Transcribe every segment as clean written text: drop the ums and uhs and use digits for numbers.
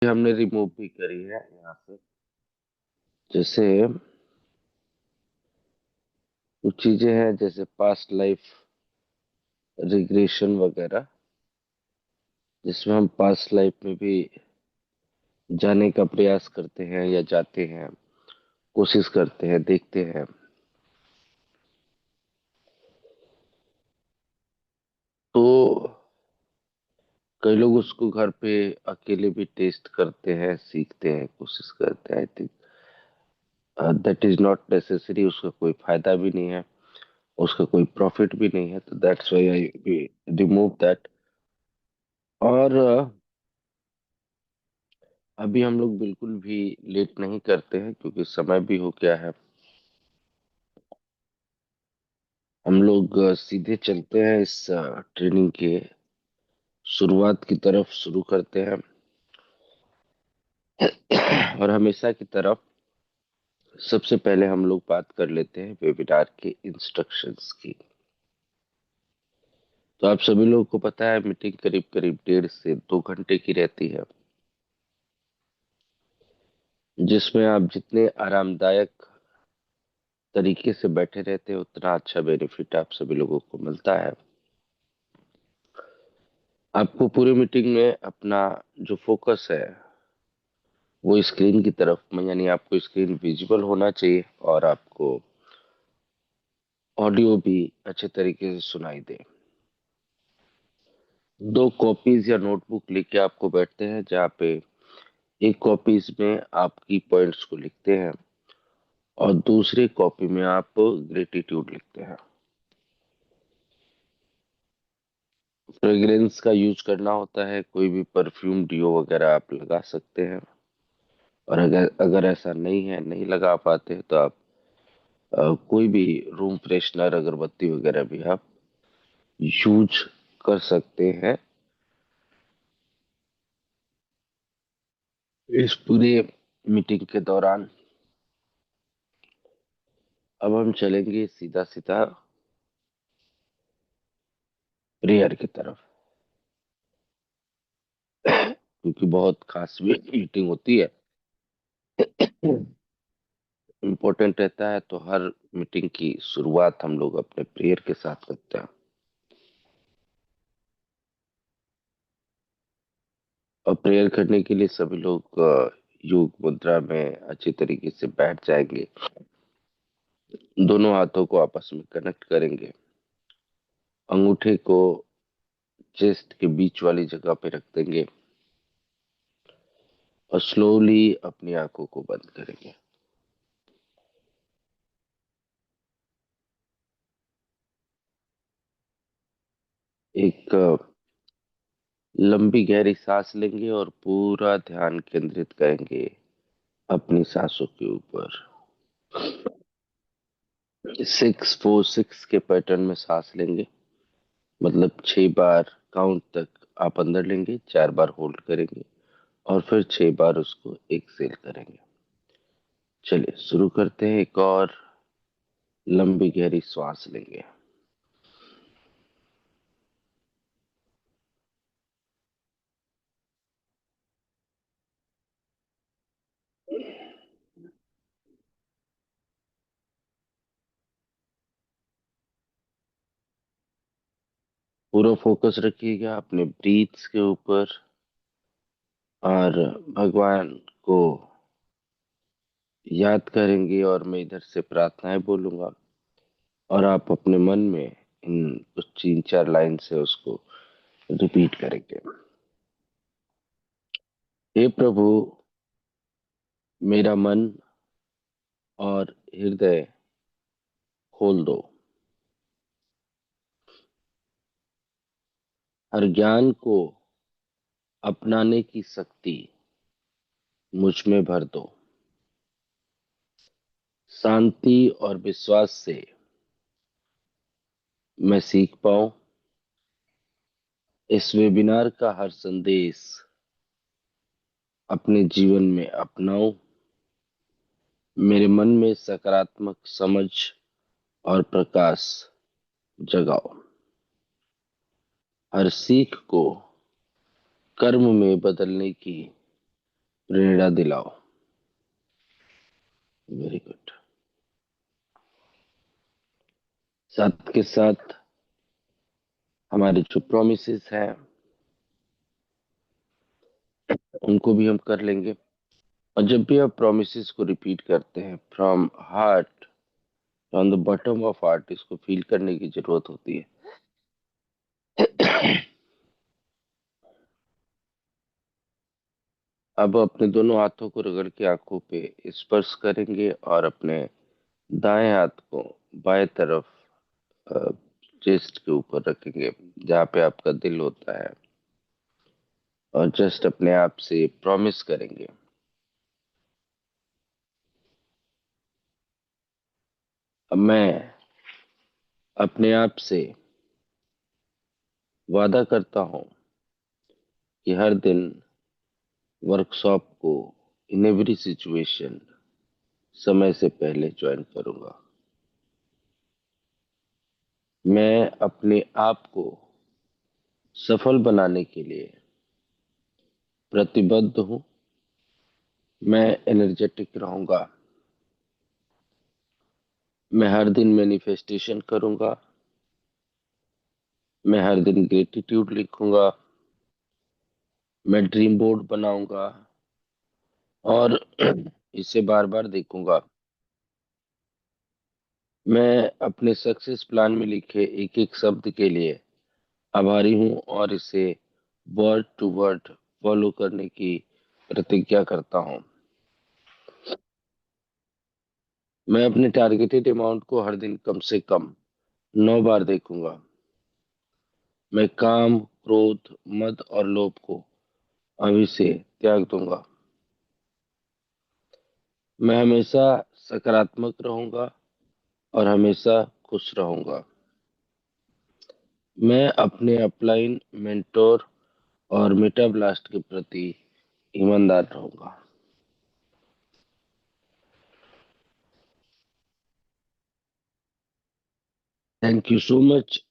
हमने रिमूव भी करी है यहाँ से। जैसे कुछ चीजें हैं जैसे पास्ट लाइफ रिग्रेशन वगैरह, जिसमें हम पास्ट लाइफ में भी जाने का प्रयास करते हैं या जाते हैं, कोशिश करते हैं, देखते हैं। तो कई लोग उसको घर पे अकेले भी टेस्ट करते हैं, सीखते हैं, कोशिश करते हैं। I think that is not necessary. उसका कोई फायदा भी नहीं है, उसका कोई प्रॉफिट भी नहीं है, तो that's why I remove that. और अभी हम लोग बिल्कुल भी लेट नहीं करते हैं क्योंकि समय भी हो गया है। हम लोग सीधे चलते हैं इस ट्रेनिंग के शुरुआत की तरफ शुरू करते हैं। और हमेशा की तरफ सबसे पहले हम लोग बात कर लेते हैं वेबिनार के इंस्ट्रक्शंस की। तो आप सभी लोगों को पता है मीटिंग करीब करीब 1.5 से 2 घंटे की रहती है, जिसमें आप जितने आरामदायक तरीके से बैठे रहते हैं उतना अच्छा बेनिफिट आप सभी लोगों को मिलता है। आपको पूरी मीटिंग में अपना जो फोकस है वो स्क्रीन की तरफ में, यानी आपको स्क्रीन विजिबल होना चाहिए और आपको ऑडियो भी अच्छे तरीके से सुनाई दे। 2 कॉपीज या नोटबुक लेके आपको बैठते हैं, जहाँ पे एक कॉपीज में आप की पॉइंट्स को लिखते हैं और दूसरी कॉपी में आप ग्रेटिट्यूड लिखते हैं। फ्रेग्रेंस का यूज करना होता है, कोई भी परफ्यूम डियो वगैरह आप लगा सकते हैं। और अगर अगर ऐसा नहीं है, नहीं लगा पाते, तो आप कोई भी रूम फ्रेशनर अगरबत्ती वगैरह भी आप यूज कर सकते हैं इस पूरे मीटिंग के दौरान। अब हम चलेंगे सीधा सीधा प्रेयर की तरफ, क्योंकि बहुत खास मीटिंग होती है, इम्पोर्टेंट रहता है। तो हर मीटिंग की शुरुआत हम लोग अपने प्रेयर के साथ करते हैं। और प्रेयर करने के लिए सभी लोग योग मुद्रा में अच्छी तरीके से बैठ जाएंगे, दोनों हाथों को आपस में कनेक्ट करेंगे, अंगूठे को चेस्ट के बीच वाली जगह पे रख देंगे और स्लोली अपनी आंखों को बंद करेंगे। एक लंबी गहरी सांस लेंगे और पूरा ध्यान केंद्रित करेंगे अपनी सांसों के ऊपर। 6-4-6 के पैटर्न में सांस लेंगे, मतलब 6 बार काउंट तक आप अंदर लेंगे, 4 बार होल्ड करेंगे और फिर 6 बार उसको एक्सेल करेंगे। चलिए शुरू करते हैं। एक और लंबी गहरी सांस लेंगे। पूरा फोकस रखिएगा अपने ब्रीथ्स के ऊपर और भगवान को याद करेंगे। और मैं इधर से प्रार्थनाएं बोलूंगा और आप अपने मन में इन कुछ 3-4 लाइन से उसको रिपीट करेंगे। हे प्रभु, मेरा मन और हृदय खोल दो, हर ज्ञान को अपनाने की शक्ति मुझ में भर दो। शांति और विश्वास से मैं सीख पाऊं, इस वेबिनार का हर संदेश अपने जीवन में अपनाऊं, मेरे मन में सकारात्मक समझ और प्रकाश जगाओ। हर सीख को कर्म में बदलने की प्रेरणा दिलाओ। Very good. साथ के साथ हमारे जो प्रोमिसेस हैं उनको भी हम कर लेंगे। और जब भी आप प्रोमिसेस को रिपीट करते हैं from heart, from the bottom of heart, इसको फील करने की जरूरत होती है। अब अपने दोनों हाथों को रगड़ के आंखों पे स्पर्श करेंगे और अपने दाएं हाथ को बाएं तरफ चेस्ट के ऊपर रखेंगे, जहाँ पे आपका दिल होता है, और जस्ट अपने आप से प्रॉमिस करेंगे। अब मैं अपने आप से वादा करता हूँ कि हर दिन वर्कशॉप को इन एवरी सिचुएशन समय से पहले ज्वाइन करूंगा। मैं अपने आप को सफल बनाने के लिए प्रतिबद्ध हूँ। मैं एनर्जेटिक रहूंगा। मैं हर दिन मैनिफेस्टेशन करूंगा। मैं हर दिन ग्रेटिट्यूड लिखूंगा। मैं ड्रीम बोर्ड बनाऊंगा और इसे बार बार देखूंगा। मैं अपने सक्सेस प्लान में लिखे एक एक शब्द के लिए आभारी हूँ और इसे वर्ड टू वर्ड फॉलो करने की प्रतिज्ञा करता हूँ। मैं अपने टारगेटेड अमाउंट को हर दिन कम से कम 9 बार देखूंगा। मैं काम, क्रोध, मद और लोभ को अभी से त्याग दूंगा। मैं हमेशा सकारात्मक रहूंगा और हमेशा खुश रहूंगा। मैं अपने अपलाइन, मेंटोर और मेटा ब्लास्ट के प्रति ईमानदार रहूंगा। Thank you so much.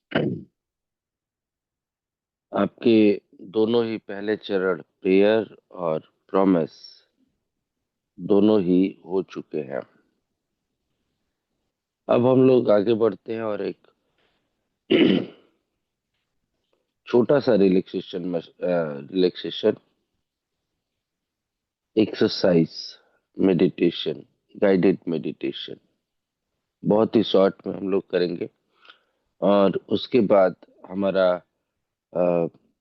आपके दोनों ही पहले चरण, प्रेयर और प्रॉमिस, दोनों ही हो चुके हैं। अब हम लोग आगे बढ़ते हैं और एक छोटा सा relaxation exercise, meditation, guided meditation, बहुत ही शॉर्ट में हम लोग करेंगे। और उसके बाद हमारा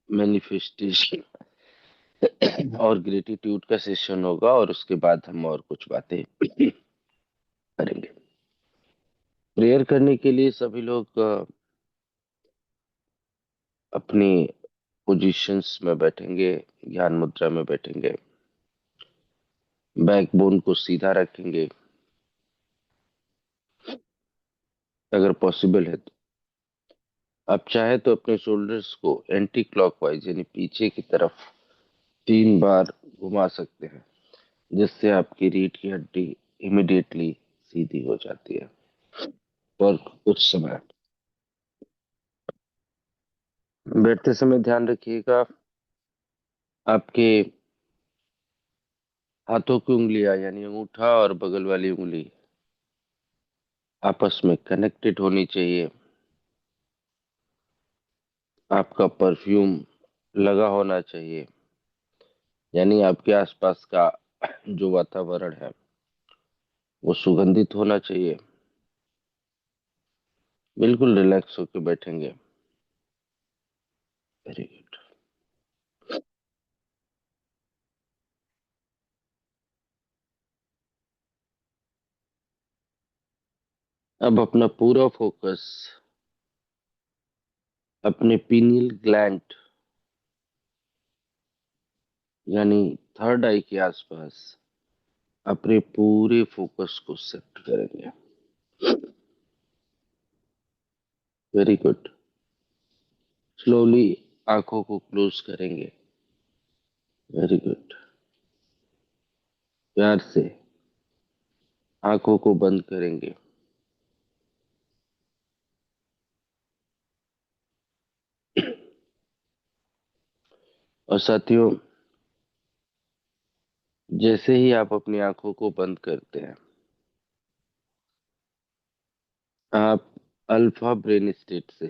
मैनिफेस्टेशन और ग्रेटिट्यूड का सेशन होगा, और उसके बाद हम और कुछ बातें करेंगे। प्रेयर करने के लिए सभी लोग अपनी पोजीशंस में बैठेंगे, ध्यान मुद्रा में बैठेंगे, बैकबोन को सीधा रखेंगे अगर पॉसिबल है तो। आप चाहे तो अपने शोल्डर्स को एंटी क्लॉकवाइज यानी पीछे की तरफ 3 बार घुमा सकते हैं, जिससे आपकी रीढ़ की हड्डी इमिडिएटली सीधी हो जाती है। और कुछ समय बैठते समय ध्यान रखिएगा, आपके हाथों की उंगलियां यानी अंगूठा और बगल वाली उंगली आपस में कनेक्टेड होनी चाहिए। आपका परफ्यूम लगा होना चाहिए, यानी आपके आसपास का जो वातावरण है वो सुगंधित होना चाहिए। बिल्कुल रिलैक्स होकर बैठेंगे। Very good. अब अपना पूरा फोकस अपने पीनियल ग्लैंड यानी थर्ड आई के आसपास अपने पूरे फोकस को शिफ्ट करेंगे। Very good. स्लोली आंखों को क्लोज करेंगे। Very good. प्यार से आंखों को बंद करेंगे। और साथियों, जैसे ही आप अपनी आंखों को बंद करते हैं, आप अल्फा ब्रेन स्टेट से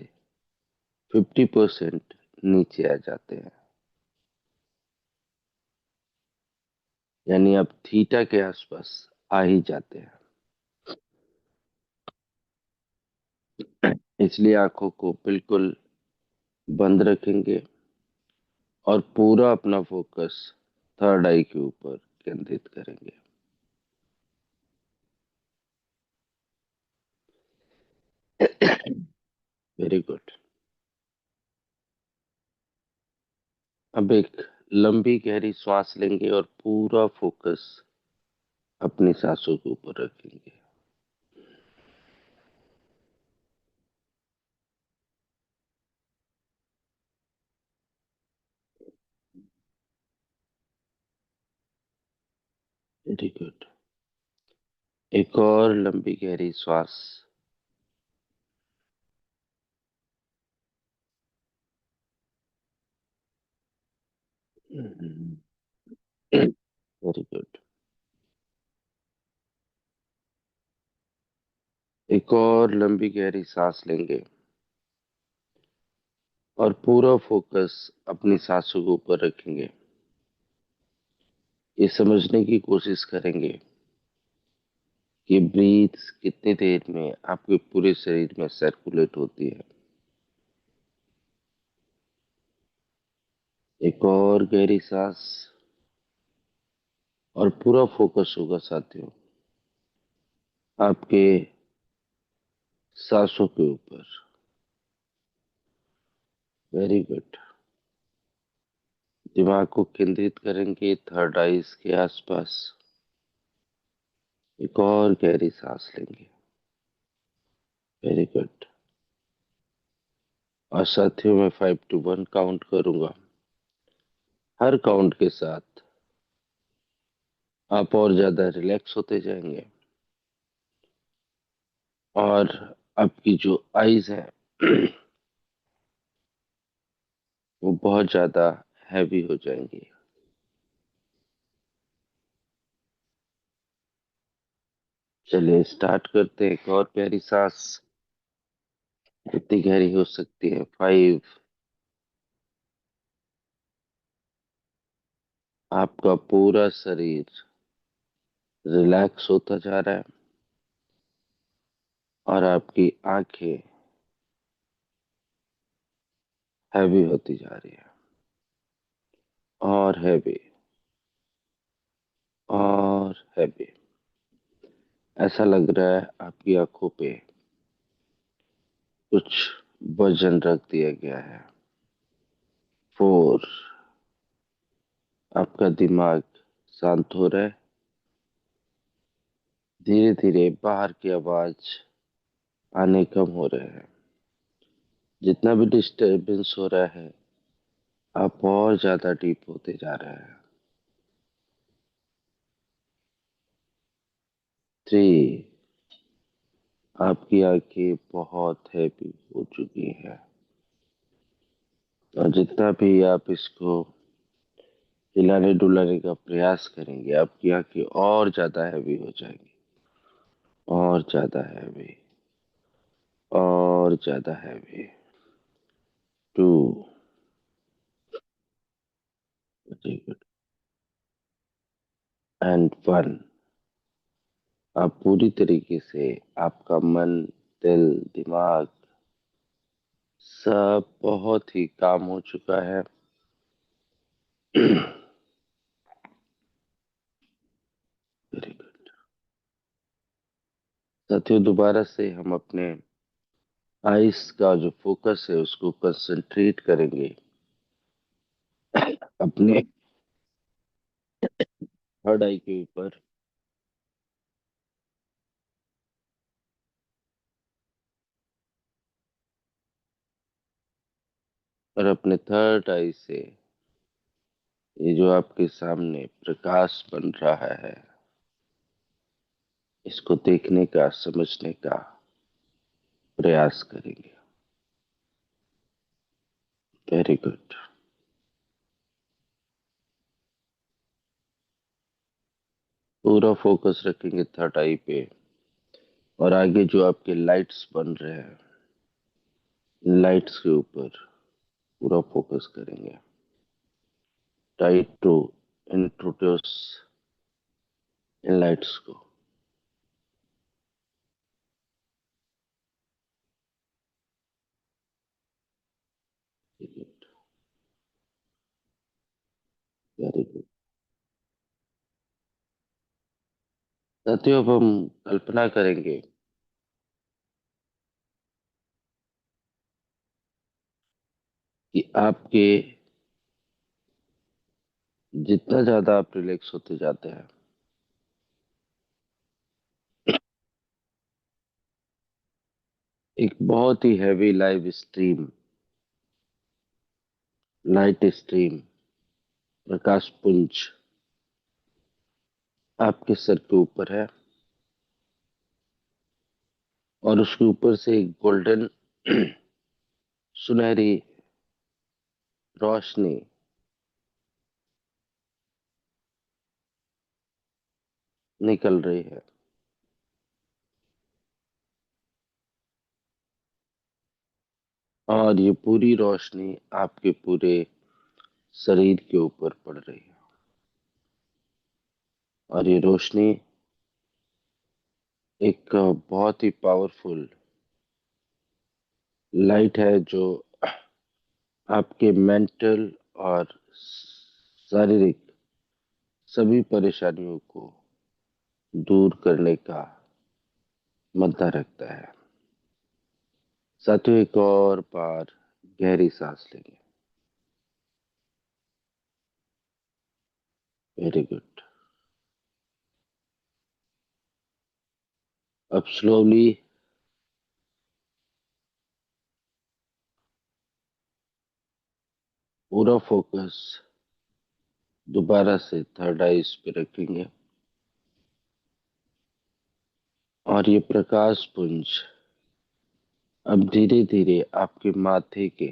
50% नीचे आ जाते हैं। यानी आप थीटा के आसपास आ ही जाते हैं। इसलिए आंखों को बिल्कुल बंद रखेंगे और पूरा अपना फोकस थर्ड आई के ऊपर केंद्रित करेंगे। Very good. अब एक लंबी गहरी सांस लेंगे और पूरा फोकस अपनी सांसों के ऊपर रखेंगे। Very good. एक और लंबी गहरी सांस। Very good. एक और लंबी गहरी सांस लेंगे और पूरा फोकस अपनी सांसों के ऊपर रखेंगे। ये समझने की कोशिश करेंगे कि ब्रीथ कितनी देर में आपके पूरे शरीर में सर्कुलेट होती है। एक और गहरी सांस और पूरा फोकस होगा साथियों आपके सांसों के ऊपर। Very good. दिमाग को केंद्रित करेंगे थर्ड आईज के आसपास। एक और गहरी सांस लेंगे। Very good. और साथियों मैं 5 to 1 काउंट करूंगा। हर काउंट के साथ आप और ज्यादा रिलैक्स होते जाएंगे और आपकी जो आईज है वो बहुत ज्यादा हैवी हो जाएंगी। चलिए स्टार्ट करते हैं। एक और प्यारी सांस जितनी गहरी हो सकती है। 5। आपका पूरा शरीर रिलैक्स होता जा रहा है और आपकी आंखें हैवी होती जा रही है। और हैवी और हैवी। ऐसा लग रहा है आपकी आंखों पे कुछ वजन रख दिया गया है। 4। आपका दिमाग शांत हो रहा है। धीरे धीरे बाहर की आवाज आने कम हो रहे हैं। जितना भी डिस्टरबेंस हो रहा है आप और ज्यादा डीप होते जा रहे हैं। 3। आपकी आंखें बहुत हैवी हो चुकी हैं और जितना भी आप इसको हिलाने डुलाने का प्रयास करेंगे आपकी आंखें और ज्यादा हैवी हो जाएंगी। और ज्यादा हैवी और ज्यादा हैवी। 2। एंड 1। आप पूरी तरीके से आपका मन, दिल, दिमाग सब बहुत ही काम हो चुका है। Very good. साथियों दोबारा से हम अपने आइस का जो फोकस है उसको कंसंट्रेट करेंगे अपने थर्ड आई के ऊपर। और अपने थर्ड आई से ये जो आपके सामने प्रकाश बन रहा है इसको देखने का, समझने का प्रयास करेंगे। Very good. पूरा फोकस रखेंगे थर्ड आई पे। और आगे जो आपके लाइट्स बन रहे हैं, लाइट्स के ऊपर पूरा फोकस करेंगे। Try to introduce in lights को। Very good. साथियों, अब हम कल्पना करेंगे कि आपके जितना ज्यादा आप रिलैक्स होते जाते हैं, एक बहुत ही heavy live stream, light stream, प्रकाश पुंज आपके सर के ऊपर है। और उसके ऊपर से एक गोल्डन सुनहरी रोशनी निकल रही है। और ये पूरी रोशनी आपके पूरे शरीर के ऊपर पड़ रही है। और ये रोशनी एक बहुत ही पावरफुल लाइट है, जो आपके मेंटल और शारीरिक सभी परेशानियों को दूर करने का मद्दा रखता है। साथियों, एक और बार गहरी सांस लेंगे। Very good. अब स्लोली पूरा फोकस दोबारा से थर्ड आइज पे रखेंगे। और ये प्रकाश पुंज अब धीरे धीरे आपके माथे के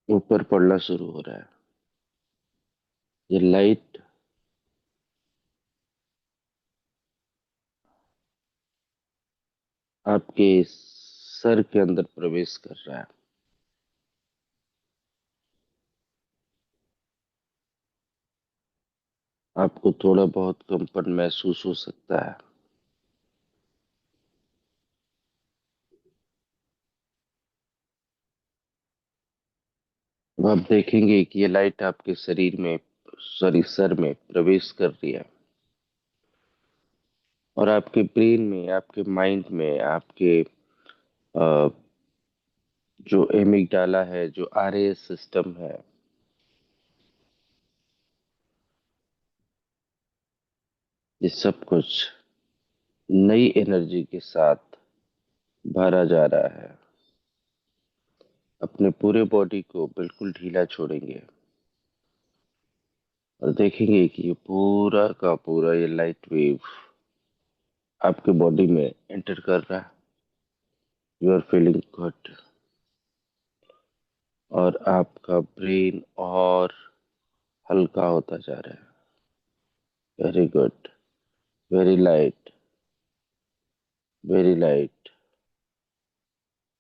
ऊपर पड़ना शुरू हो रहा है। ये लाइट आपके सर के अंदर प्रवेश कर रहा है। आपको थोड़ा बहुत कंपन महसूस हो सकता है। अब आप देखेंगे कि ये लाइट आपके शरीर में, सॉरी, सर में प्रवेश कर रही है। और आपके ब्रेन में, आपके माइंड में, आपके अ, जो एमिगडाला है, जो आरएएस सिस्टम है, ये सब कुछ नई एनर्जी के साथ भरा जा रहा है। अपने पूरे बॉडी को बिल्कुल ढीला छोड़ेंगे। और देखेंगे कि ये पूरा का पूरा ये लाइट वेव आपके बॉडी में एंटर कर रहा है। You are feeling good. और आपका ब्रेन और हल्का होता जा रहा है। Very good. Very light. Very light.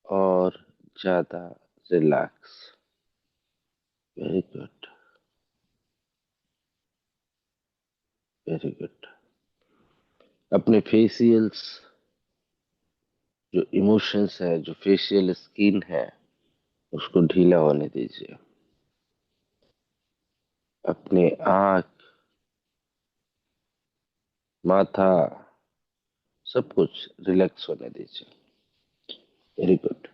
और ज्यादा relax. Very good. Very good. अपने फेशियल्स, जो इमोशंस है, जो फेशियल स्किन है, उसको ढीला होने दीजिए। अपने आंख, माथा, सब कुछ रिलैक्स होने दीजिए। Very good.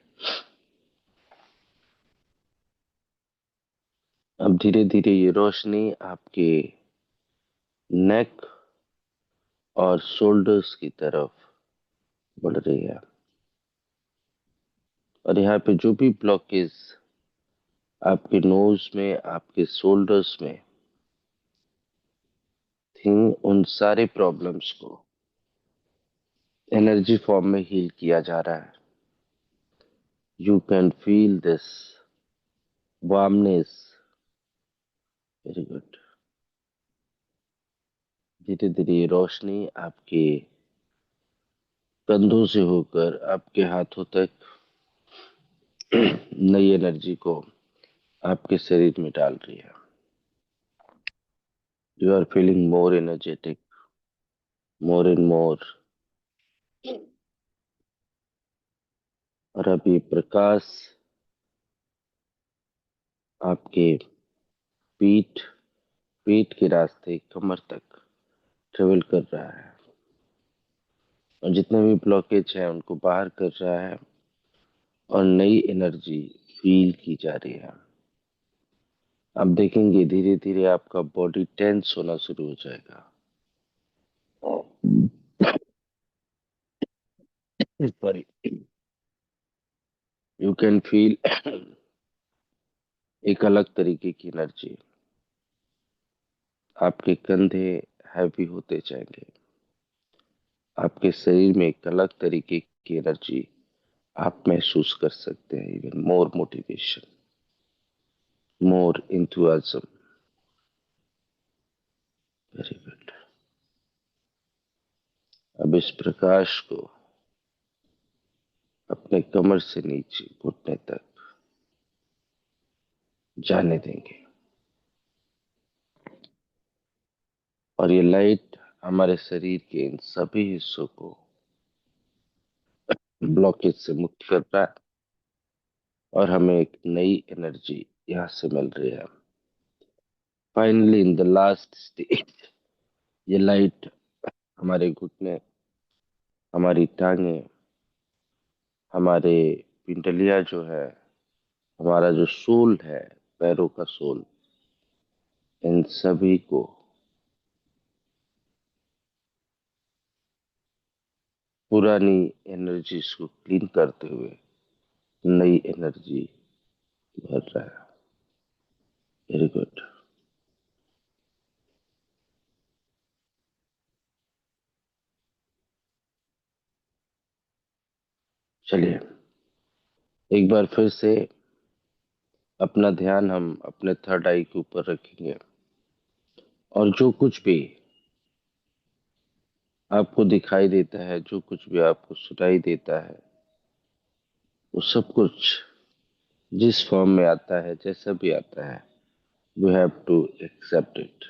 अब धीरे धीरे ये रोशनी आपके नेक और शोल्डर्स की तरफ बढ़ रही है। और यहाँ पे जो भी ब्लॉकेज आपके नोज में, आपके शोल्डर्स में थी, उन सारे प्रॉब्लम्स को एनर्जी फॉर्म में हील किया जा रहा है। You can feel this warmness very good. धीरे धीरे ये रोशनी आपके कंधों से होकर आपके हाथों तक नई एनर्जी को आपके शरीर में डाल रही है। You are feeling more energetic, more and more. और अब ये प्रकाश आपके पीठ पीठ के रास्ते कमर तक ट्रेवल कर रहा है, और जितने भी ब्लॉकेज हैं उनको बाहर कर रहा है, और नई एनर्जी फील की जा रही है। आप देखेंगे धीरे धीरे आपका बॉडी टेंस होना शुरू हो जाएगा। सॉरी। यू कैन फील एक अलग तरीके की एनर्जी। आपके कंधे हैवी होते जाएंगे। आपके शरीर में एक अलग तरीके की एनर्जी आप महसूस कर सकते हैं। Even more motivation, more enthusiasm. Very good. अब इस प्रकाश को अपने कमर से नीचे घुटने तक जाने देंगे, और ये लाइट हमारे शरीर के इन सभी हिस्सों को ब्लॉकेज से मुक्त कर रहा है, और हमें एक नई एनर्जी यहाँ से मिल रही है। Finally in the last stage, ये लाइट हमारे घुटने, हमारी टांगे, हमारे पिंडलियां जो है, हमारा जो सोल है, पैरों का सोल, इन सभी को पुरानी एनर्जीज को क्लीन करते हुए नई एनर्जी भर रहा है। Very good. चलिए, एक बार फिर से अपना ध्यान हम अपने थर्ड आई के ऊपर रखेंगे, और जो कुछ भी आपको दिखाई देता है, जो कुछ भी आपको सुनाई देता है, वो सब कुछ जिस फॉर्म में आता है, जैसा भी आता है, we have to accept it.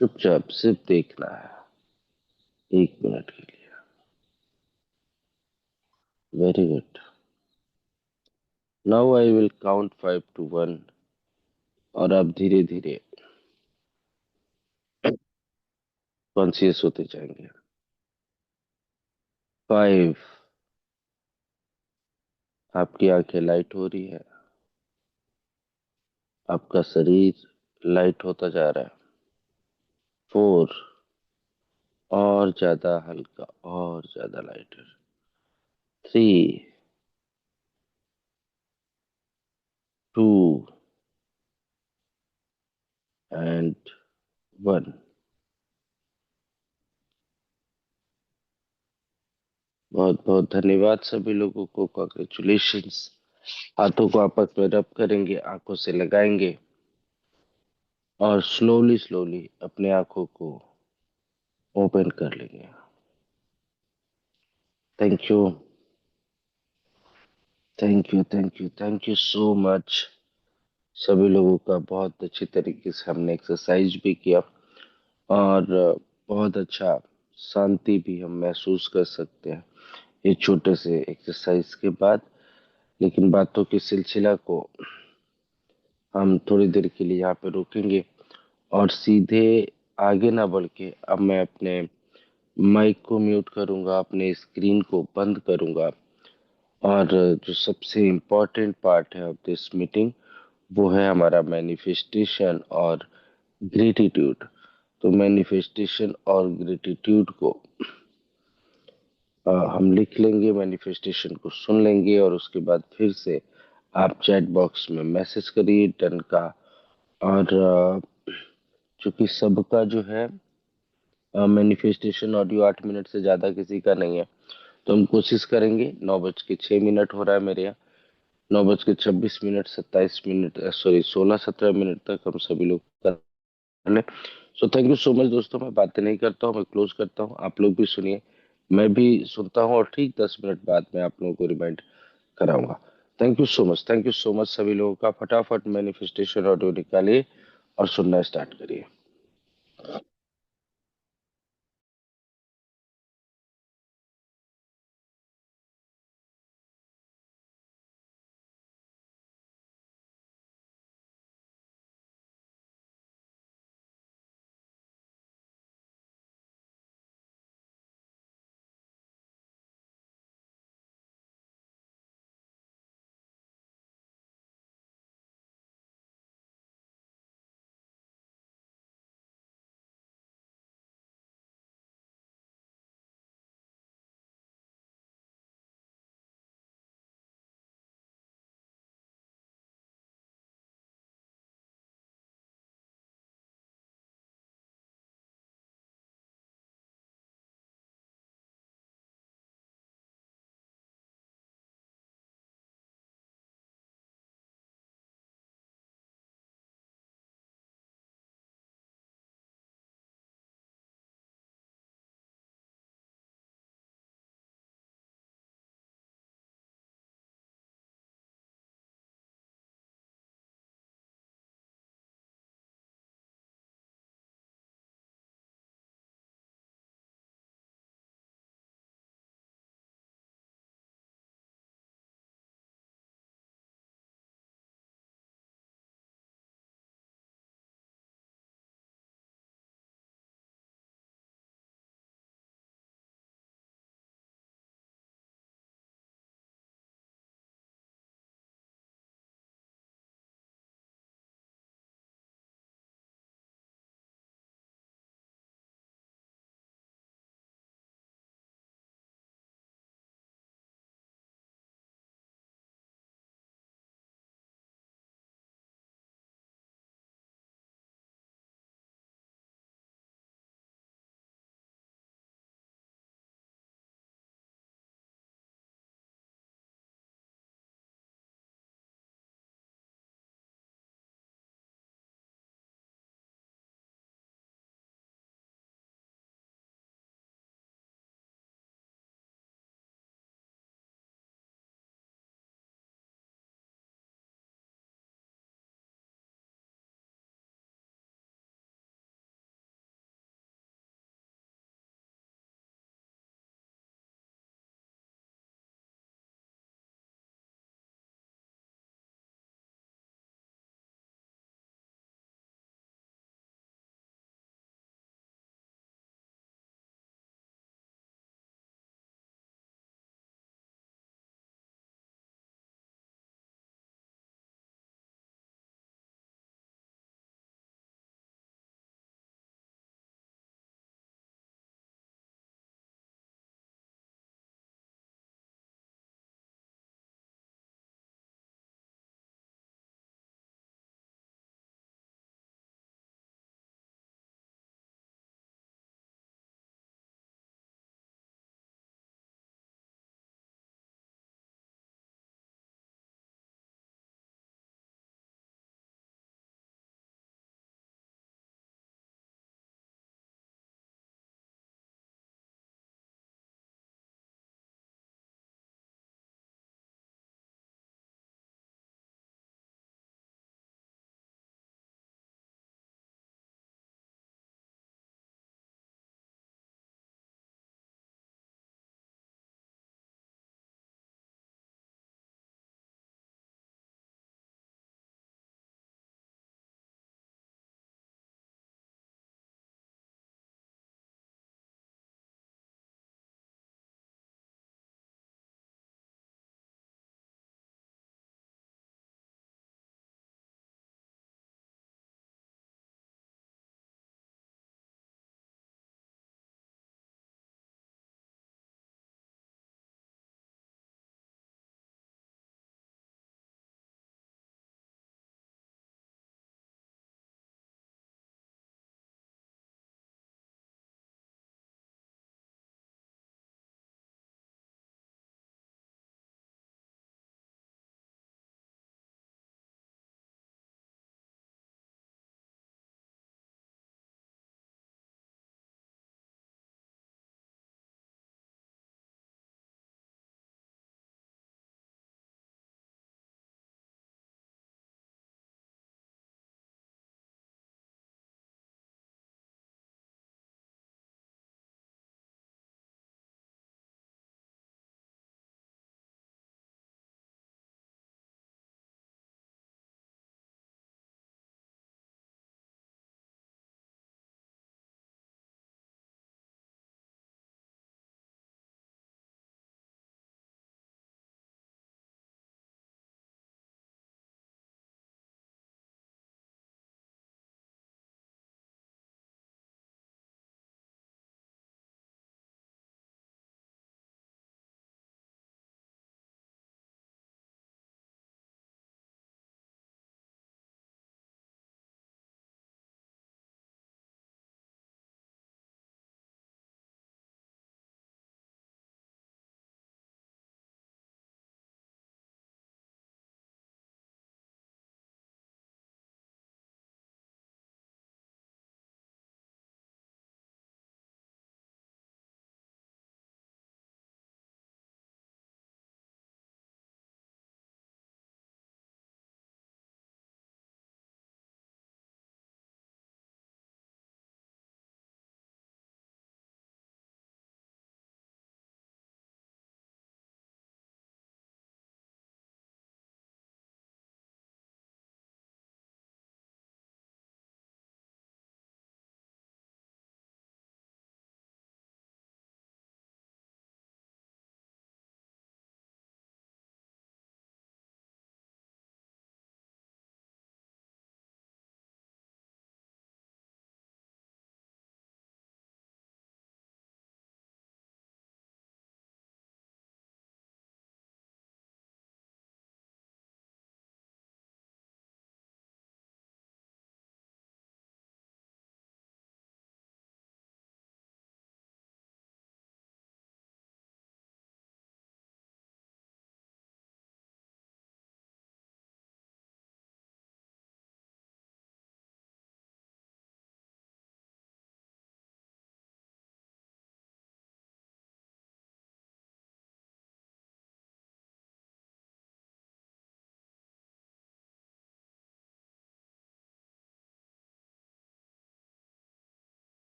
चुपचाप सिर्फ देखना है, 1 मिनट के लिए। Very good. Now I will count 5 to 1, और आप धीरे धीरे कॉन्शियस होते जाएंगे। 5। आपकी आंखें लाइट हो रही है, आपका शरीर लाइट होता जा रहा है। 4। और ज्यादा हल्का, और ज्यादा लाइटर। 3, 2 एंड 1। बहुत बहुत धन्यवाद सभी लोगों को, कॉन्ग्रेचुलेशंस। हाथों को आपस में रब करेंगे, आंखों से लगाएंगे, और स्लोली स्लोली अपने आंखों को ओपन कर लेंगे। Thank you, thank you, thank you, thank you so much सभी लोगों का। बहुत अच्छी तरीके से हमने एक्सरसाइज भी किया, और बहुत अच्छा शांति भी हम महसूस कर सकते हैं इस छोटे से एक्सरसाइज के बाद। लेकिन बातों के सिलसिला को हम थोड़ी देर के लिए यहाँ पे रोकेंगे, और सीधे आगे ना बढ़ के अब मैं अपने माइक को म्यूट करूंगा, अपने स्क्रीन को बंद करूंगा, और जो सबसे इम्पोर्टेंट पार्ट है ऑफ दिस मीटिंग, वो है हमारा मैनिफेस्टेशन और ग्रेटिट्यूड। तो मैनिफेस्टेशन और ग्रेटिट्यूड को हम लिख लेंगे, मैनिफेस्टेशन को सुन लेंगे, और उसके बाद फिर से आप चैट बॉक्स में मैसेज करिए डन का। और चूंकि सबका जो है मैनिफेस्टेशन ऑडियो 8 मिनट से ज़्यादा किसी का नहीं है, तो हम कोशिश करेंगे। 9:06 हो रहा है मेरे यहाँ। 9:26, 27 मिनट, सॉरी 16-17 मिनट तक हम सभी लोग कर लें। So thank you so much दोस्तों। मैं बातें नहीं करता हूँ, मैं क्लोज करता हूँ। आप लोग भी सुनिए, मैं भी सुनता हूँ, और ठीक 10 मिनट बाद मैं आप लोगों को रिमाइंड कराऊंगा। Thank you so much, thank you so much सभी लोगों का। फटाफट मैनिफेस्टेशन ऑडियो निकालिए और सुनना स्टार्ट करिए।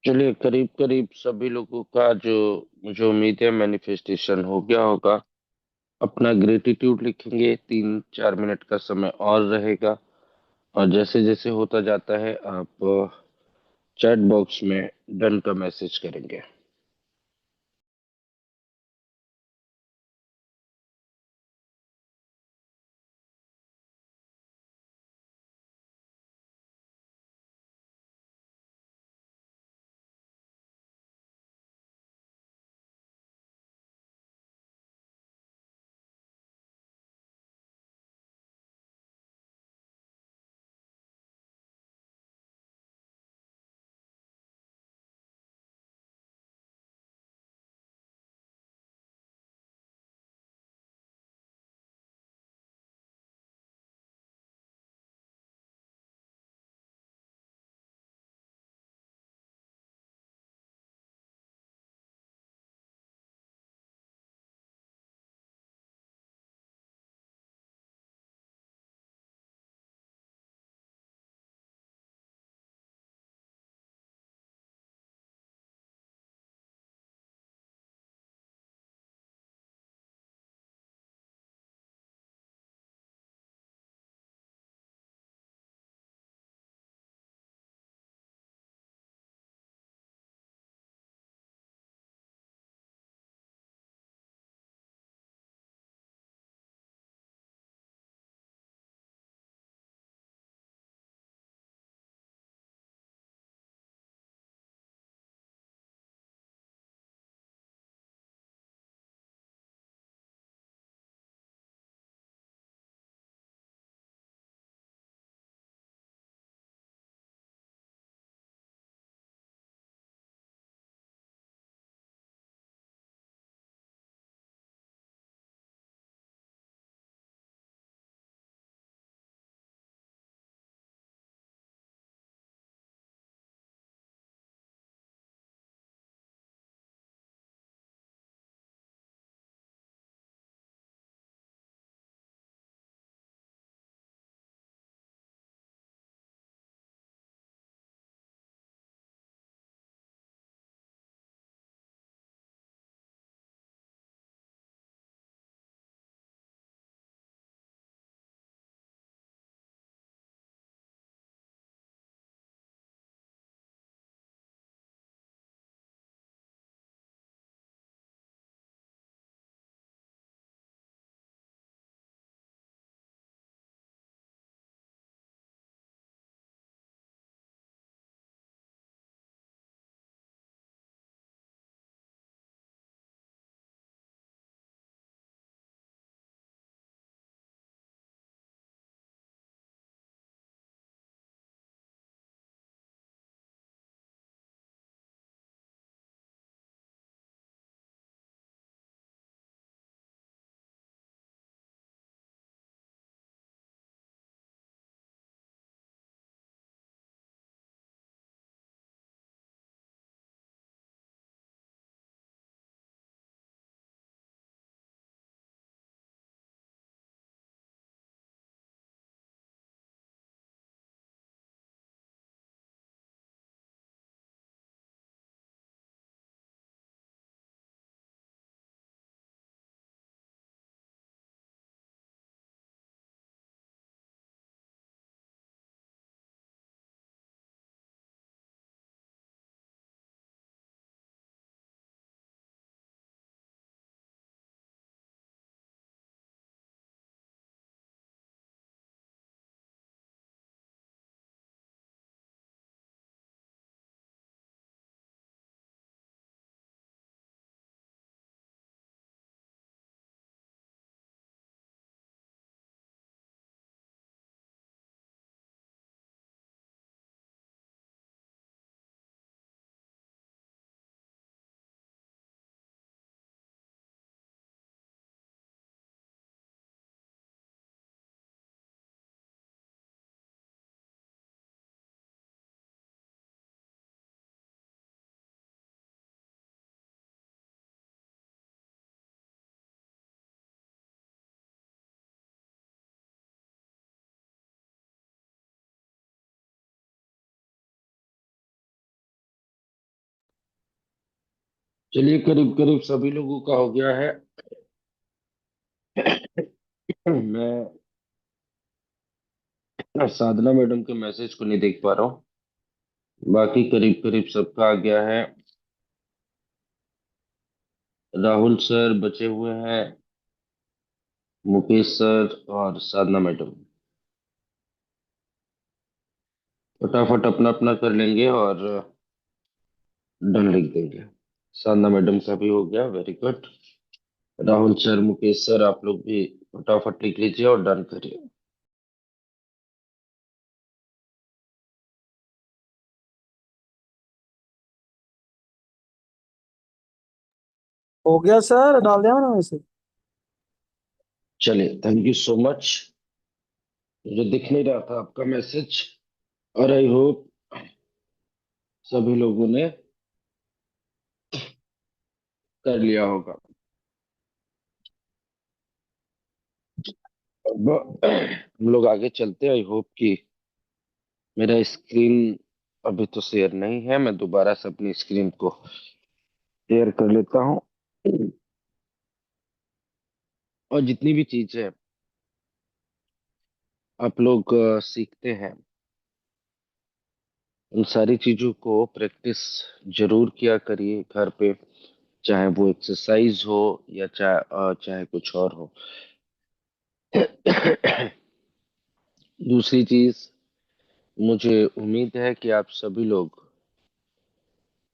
चलिए, करीब करीब सभी लोगों का जो मुझे उम्मीद है मैनिफेस्टेशन हो गया होगा। अपना ग्रेटिट्यूड लिखेंगे, 3-4 मिनट का समय और रहेगा। और जैसे जैसे होता जाता है आप चैट बॉक्स में डन का मैसेज करेंगे। चलिए, करीब करीब सभी लोगों का हो गया है। मैं साधना मैडम के मैसेज को नहीं देख पा रहा हूँ। बाकी करीब करीब सबका आ गया है। राहुल सर बचे हुए हैं, मुकेश सर और साधना मैडम। फटाफट अपना अपना कर लेंगे और डन लिख देंगे। साधना मैडम का भी हो गया, very good. Rahul sir, Mukesh sir, आप लोग भी फटाफट लिख लीजिए और डन करिए। हो गया सर, डाल दिया मैंने वैसे। चलिए, थैंक यू सो मच। मुझे दिख नहीं रहा था आपका मैसेज, और आई होप सभी लोगों ने कर लिया होगा। अब हम लोग आगे चलते हैं। आई होप कि मेरा स्क्रीन अभी तो शेयर नहीं है। मैं दोबारा से अपनी स्क्रीन को शेयर कर लेता हूँ। और जितनी भी चीजें आप लोग सीखते हैं, उन सारी चीजों को प्रैक्टिस जरूर किया करिए घर पे। चाहे वो एक्सरसाइज हो या चाहे कुछ और हो। दूसरी चीज, मुझे उम्मीद है कि आप सभी लोग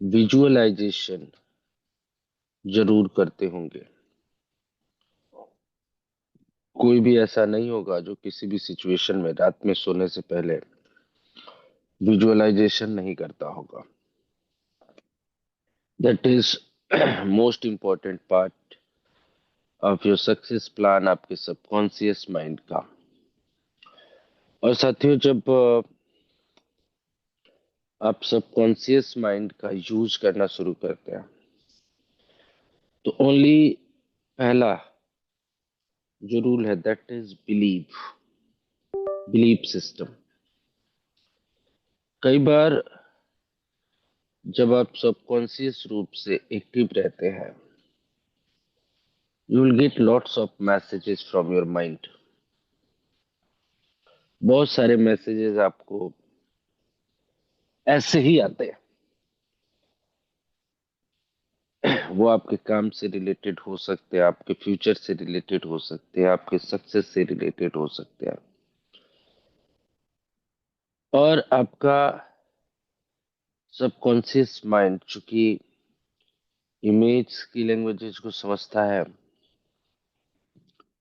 विजुअलाइजेशन जरूर करते होंगे। कोई भी ऐसा नहीं होगा जो किसी भी सिचुएशन में रात में सोने से पहले विजुअलाइजेशन नहीं करता होगा। That is most important part of your success plan, आपके सबकॉन्शियस माइंड का। और साथियों, जब आप सबकॉन्शियस माइंड का यूज करना शुरू करते हैं, तो ओनली पहला जो रूल है, that is believe. Believe system. कई बार जब आप सबकॉन्शियस रूप से एक्टिव रहते हैं, you will get lots of messages from your mind. बहुत सारे मैसेजेस आपको ऐसे ही आते हैं। वो आपके काम से रिलेटेड हो सकते हैं, आपके फ्यूचर से रिलेटेड हो सकते हैं, आपके सक्सेस से रिलेटेड हो सकते हैं। और आपका सबकॉन्शियस माइंड चूंकि इमेज की लैंग्वेजेस को समझता है,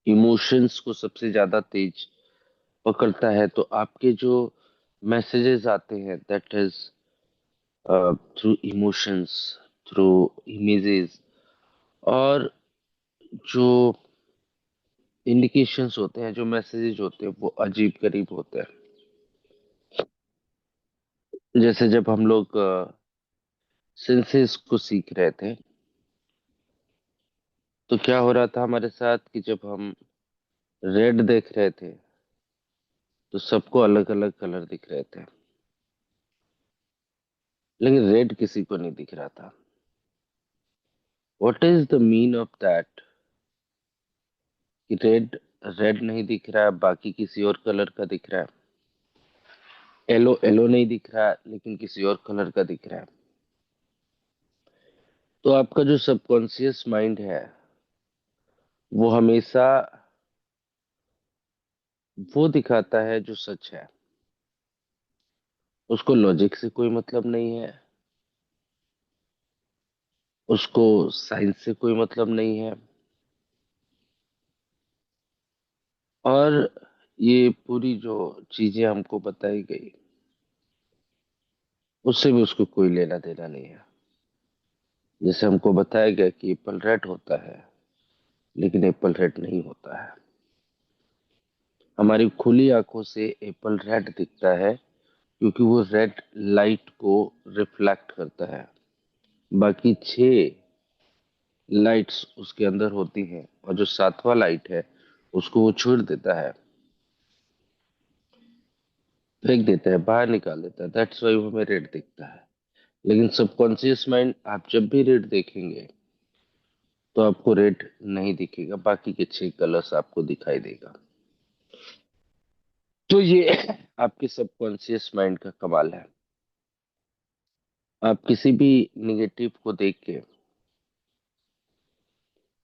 इमोशंस को सबसे ज्यादा तेज पकड़ता है, तो आपके जो मैसेजेस आते हैं, that is through emotions, through images, और जो इंडिकेशंस होते हैं, जो मैसेजेस होते हैं, वो अजीब गरीब होते हैं। जैसे जब हम लोग सेंसेस को सीख रहे थे, तो क्या हो रहा था हमारे साथ कि जब हम रेड देख रहे थे, तो सबको अलग अलग कलर दिख रहे थे, लेकिन रेड किसी को नहीं दिख रहा था। What is the mean of that? कि रेड रेड नहीं दिख रहा है, बाकी किसी और कलर का दिख रहा है। येलो येलो नहीं दिख रहा है, लेकिन किसी और कलर का दिख रहा है। तो आपका जो सबकॉन्शियस माइंड है, वो हमेशा वो दिखाता है जो सच है। उसको लॉजिक से कोई मतलब नहीं है, उसको साइंस से कोई मतलब नहीं है, और ये पूरी जो चीजें हमको बताई गई, उससे भी उसको कोई लेना देना नहीं है। जैसे हमको बताया गया कि एप्पल रेड होता है, लेकिन एप्पल रेड नहीं होता है। हमारी खुली आंखों से एप्पल रेड दिखता है, क्योंकि वो रेड लाइट को रिफ्लेक्ट करता है। बाकी 6 लाइट्स उसके अंदर होती हैं, और जो 7वां लाइट है, उसको वो छोड़ देता है, फेंक देता है, बाहर निकाल देता है। दैट्स वाई वो हमें रेड दिखता है। लेकिन सबकॉन्शियस माइंड आप जब भी रेड देखेंगे तो आपको रेड नहीं दिखेगा, बाकी के 6 कलर्स आपको दिखाई देगा। तो ये आपके सबकॉन्शियस माइंड का कमाल है। आप किसी भी निगेटिव को देख के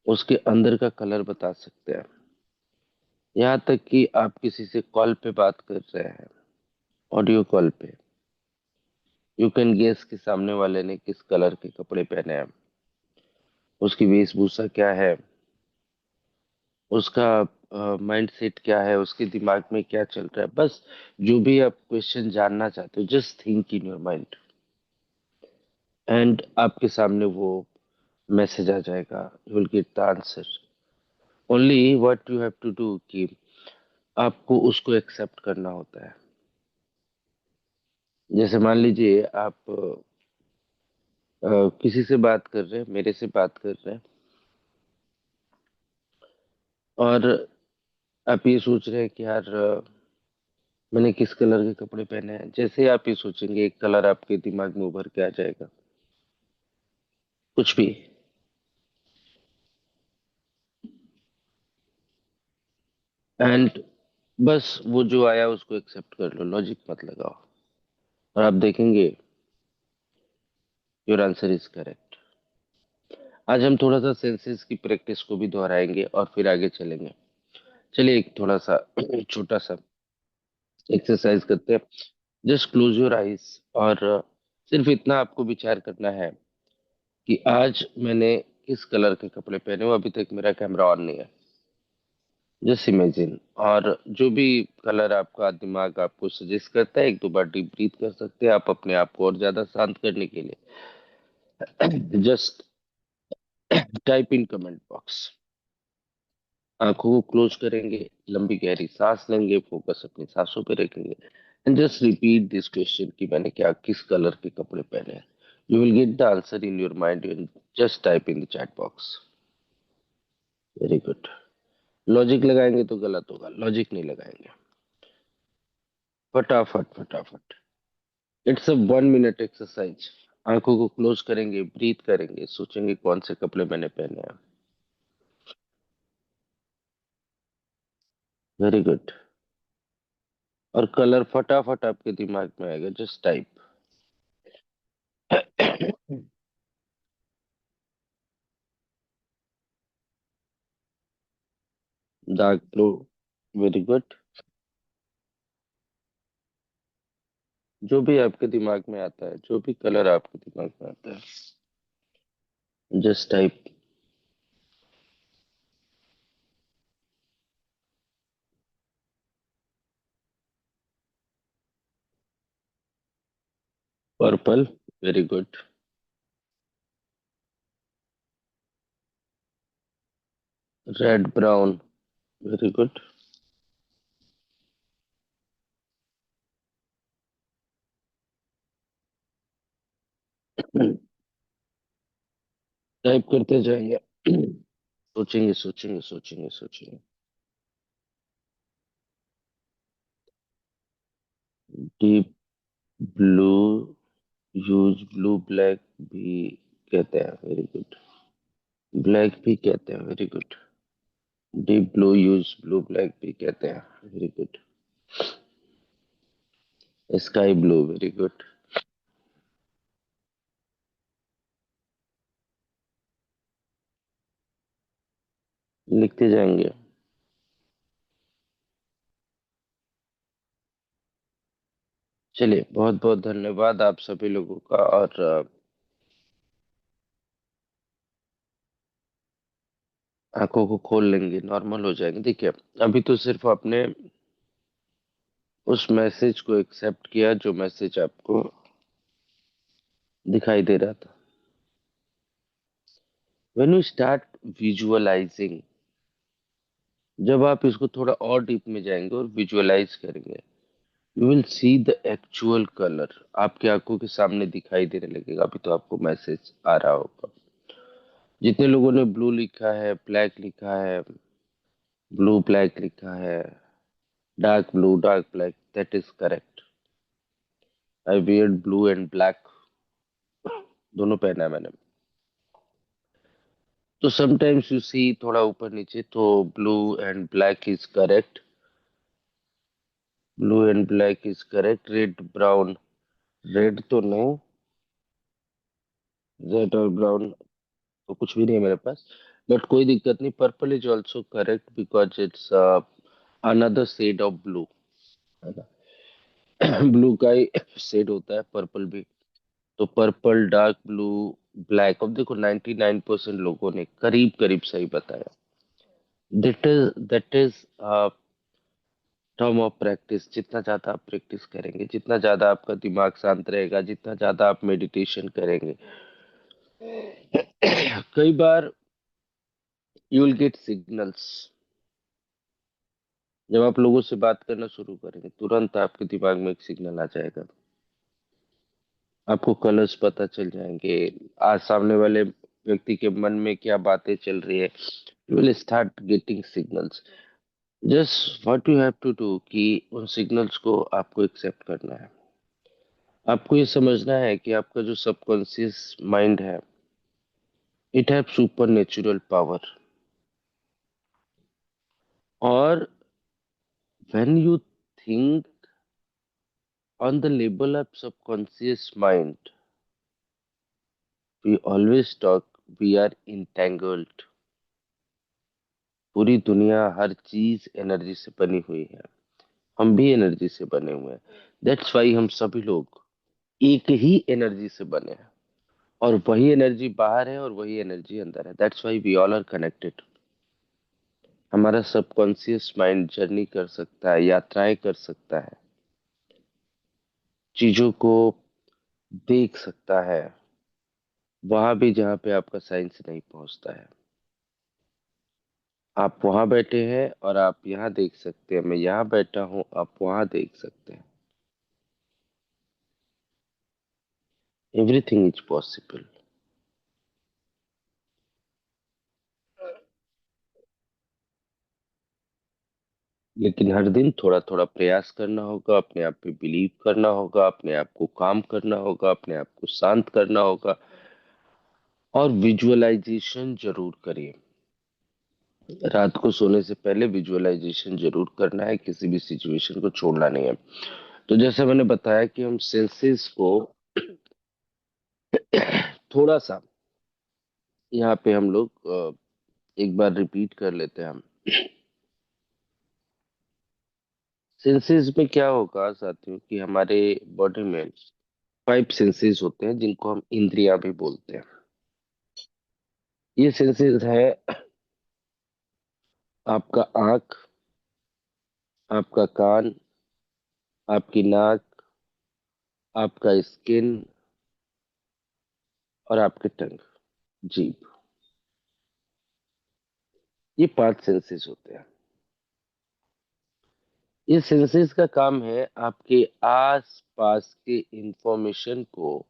उसके अंदर का कलर बता सकते हैं। यहाँ तक कि आप किसी से कॉल पे बात कर रहे हैं, ऑडियो कॉल पे, यू कैन गेस कि सामने वाले ने किस कलर के कपड़े पहने हैं, उसकी वेशभूषा क्या है, उसका माइंड सेट क्या है, उसके दिमाग में क्या चल रहा है। बस जो भी आप क्वेश्चन जानना चाहते हो, just think in your mind, and आपके सामने वो मैसेज आ जाएगा, you will get the answer. Only what you have to do कि आपको उसको एक्सेप्ट करना होता है। जैसे मान लीजिए आप किसी से बात कर रहे हैं, मेरे से बात कर रहे हैं, और आप ये सोच रहे हैं कि यार मैंने किस कलर के कपड़े पहने हैं। जैसे ही आप ये सोचेंगे, एक कलर आपके दिमाग में उभर के आ जाएगा, कुछ भी। एंड बस वो जो आया उसको एक्सेप्ट कर लो, लॉजिक मत लगाओ, और आप देखेंगे योर आंसर इज करेक्ट। आज हम थोड़ा सा सेंसेस की प्रैक्टिस को भी दोहराएंगे और फिर आगे चलेंगे। चलिए एक थोड़ा सा छोटा सा एक्सरसाइज करते हैं। जस्ट क्लोज योर आईज, और सिर्फ इतना आपको विचार करना है कि आज मैंने किस कलर के कपड़े पहने हो। अभी तक मेरा कैमरा ऑन नहीं है। जस्ट इमेजिन, और जो भी कलर आपका दिमाग आपको सजेस्ट करता है, एक दो बार डीप ब्रीथ कर सकते हैं आप अपने आप को और ज्यादा शांत करने के लिए। Just type in comment box. आंखों को क्लोज करेंगे, लंबी गहरी सांस लेंगे, फोकस अपनी सांसों पे रखेंगे, and just repeat this question कि मैंने क्या किस कलर के कपड़े पहने हैं। You will get the answer in your mind, you just type in the chat box. Very good. Logic लगाएंगे तो गलत होगा, लॉजिक नहीं लगाएंगे। फटाफट फटाफट। It's a 1 minute exercise. आंखों को क्लोज करेंगे, ब्रीथ करेंगे, सोचेंगे कौन से कपड़े मैंने पहने हैं। Very good. और कलर फटाफट आपके दिमाग में आएगा, just type. Dark blue. Very good. जो भी आपके दिमाग में आता है, जो भी कलर आपके दिमाग में आता है, just type. Purple. Very good. Red brown. Very good. Type करते जाएंगे। सोचेंगे सोचेंगे सोचेंगे सोचेंगे। Deep blue use blue black भी कहते हैं। Very good. ब्लैक भी कहते हैं। Very good. Deep blue use blue black भी कहते हैं। Very good. Sky blue. Very good. लिखते जाएंगे। चलिए, बहुत बहुत धन्यवाद आप सभी लोगों का। और आंखों को खोल लेंगे, नॉर्मल हो जाएंगे। देखिए, अभी तो सिर्फ आपने उस मैसेज को एक्सेप्ट किया जो मैसेज आपको दिखाई दे रहा था। व्हेन यू स्टार्ट विजुअलाइजिंग, जब आप इसको थोड़ा और डीप में जाएंगे और विजुअलाइज करेंगे, you will see the actual colour आपकी आंखों के सामने दिखाई देने लगेगा। अभी तो आपको मैसेज आ रहा होगा। जितने लोगों ने ब्लू लिखा है, ब्लैक लिखा है, ब्लू ब्लैक लिखा है, dark blue dark black, that is correct. I weird blue and black दोनों पहना है मैंने। तो समटाइम्स यू सी थोड़ा ऊपर नीचे, तो blue and black is correct. Blue and black is correct. Red brown, red तो नहीं, रेड और ब्राउन तो कुछ भी नहीं है मेरे पास। बट कोई दिक्कत नहीं, purple is also correct because it's another shade of blue, है ना। ब्लू का ही शेड होता है पर्पल भी। तो पर्पल, डार्क ब्लू, ब्लैक। अब देखो 99% लोगों ने करीब करीब सही बताया। That is term of practice. जितना ज्यादा आप प्रैक्टिस करेंगे, जितना ज्यादा आपका दिमाग शांत रहेगा, जितना ज्यादा आप मेडिटेशन करेंगे, कई बार यू विल गेट सिग्नल्स। जब आप लोगों से बात करना शुरू करेंगे, तुरंत आपके दिमाग में एक सिग्नल आ जाएगा। आपको कलर्स पता चल जाएंगे, आज सामने वाले व्यक्ति के मन में क्या बातें चल रही है। You will start getting signals. Just what you have to do कि उन सिग्नल्स को आपको एक्सेप्ट करना है। आपको ये समझना है कि आपका जो सबकॉन्शियस माइंड है, it have super natural power. और when you think on the level of subconscious mind, we always talk we are entangled. पूरी दुनिया, हर चीज एनर्जी से बनी हुई है। हम भी एनर्जी से बने हुए हैं। दैट्स वाई हम सभी लोग एक ही एनर्जी से बने हैं। और वही एनर्जी बाहर है और वही एनर्जी अंदर है। That's why we all are connected. हमारा सबकॉन्शियस माइंड जर्नी कर सकता है, यात्राएं कर सकता है, चीजों को देख सकता है, वहां भी जहाँ पे आपका साइंस नहीं पहुंचता है। आप वहां बैठे हैं और आप यहाँ देख सकते हैं, मैं यहाँ बैठा हूँ, आप वहां देख सकते हैं। Everything is possible. लेकिन हर दिन थोड़ा थोड़ा प्रयास करना होगा, अपने आप पे बिलीव करना होगा, अपने आप को काम करना होगा, अपने आप को शांत करना होगा। और विजुअलाइजेशन जरूर करिए। रात को सोने से पहले विजुअलाइजेशन जरूर करना है, किसी भी सिचुएशन को छोड़ना नहीं है। तो जैसे मैंने बताया कि हम सेंसेस को थोड़ा सा यहाँ पे हम लोग एक बार रिपीट कर लेते हैं हम। सेंसेस में क्या होगा साथियों कि हमारे बॉडी में 5 सेंसेस होते हैं, जिनको हम इंद्रियां भी बोलते हैं। ये सेंसेस है आपका आंख, आपका कान, आपकी नाक, आपका स्किन और आपके टंग, जीभ। ये 5 सेंसेस होते हैं। ये सेंसेस का काम है आपके आस पास के इंफॉर्मेशन को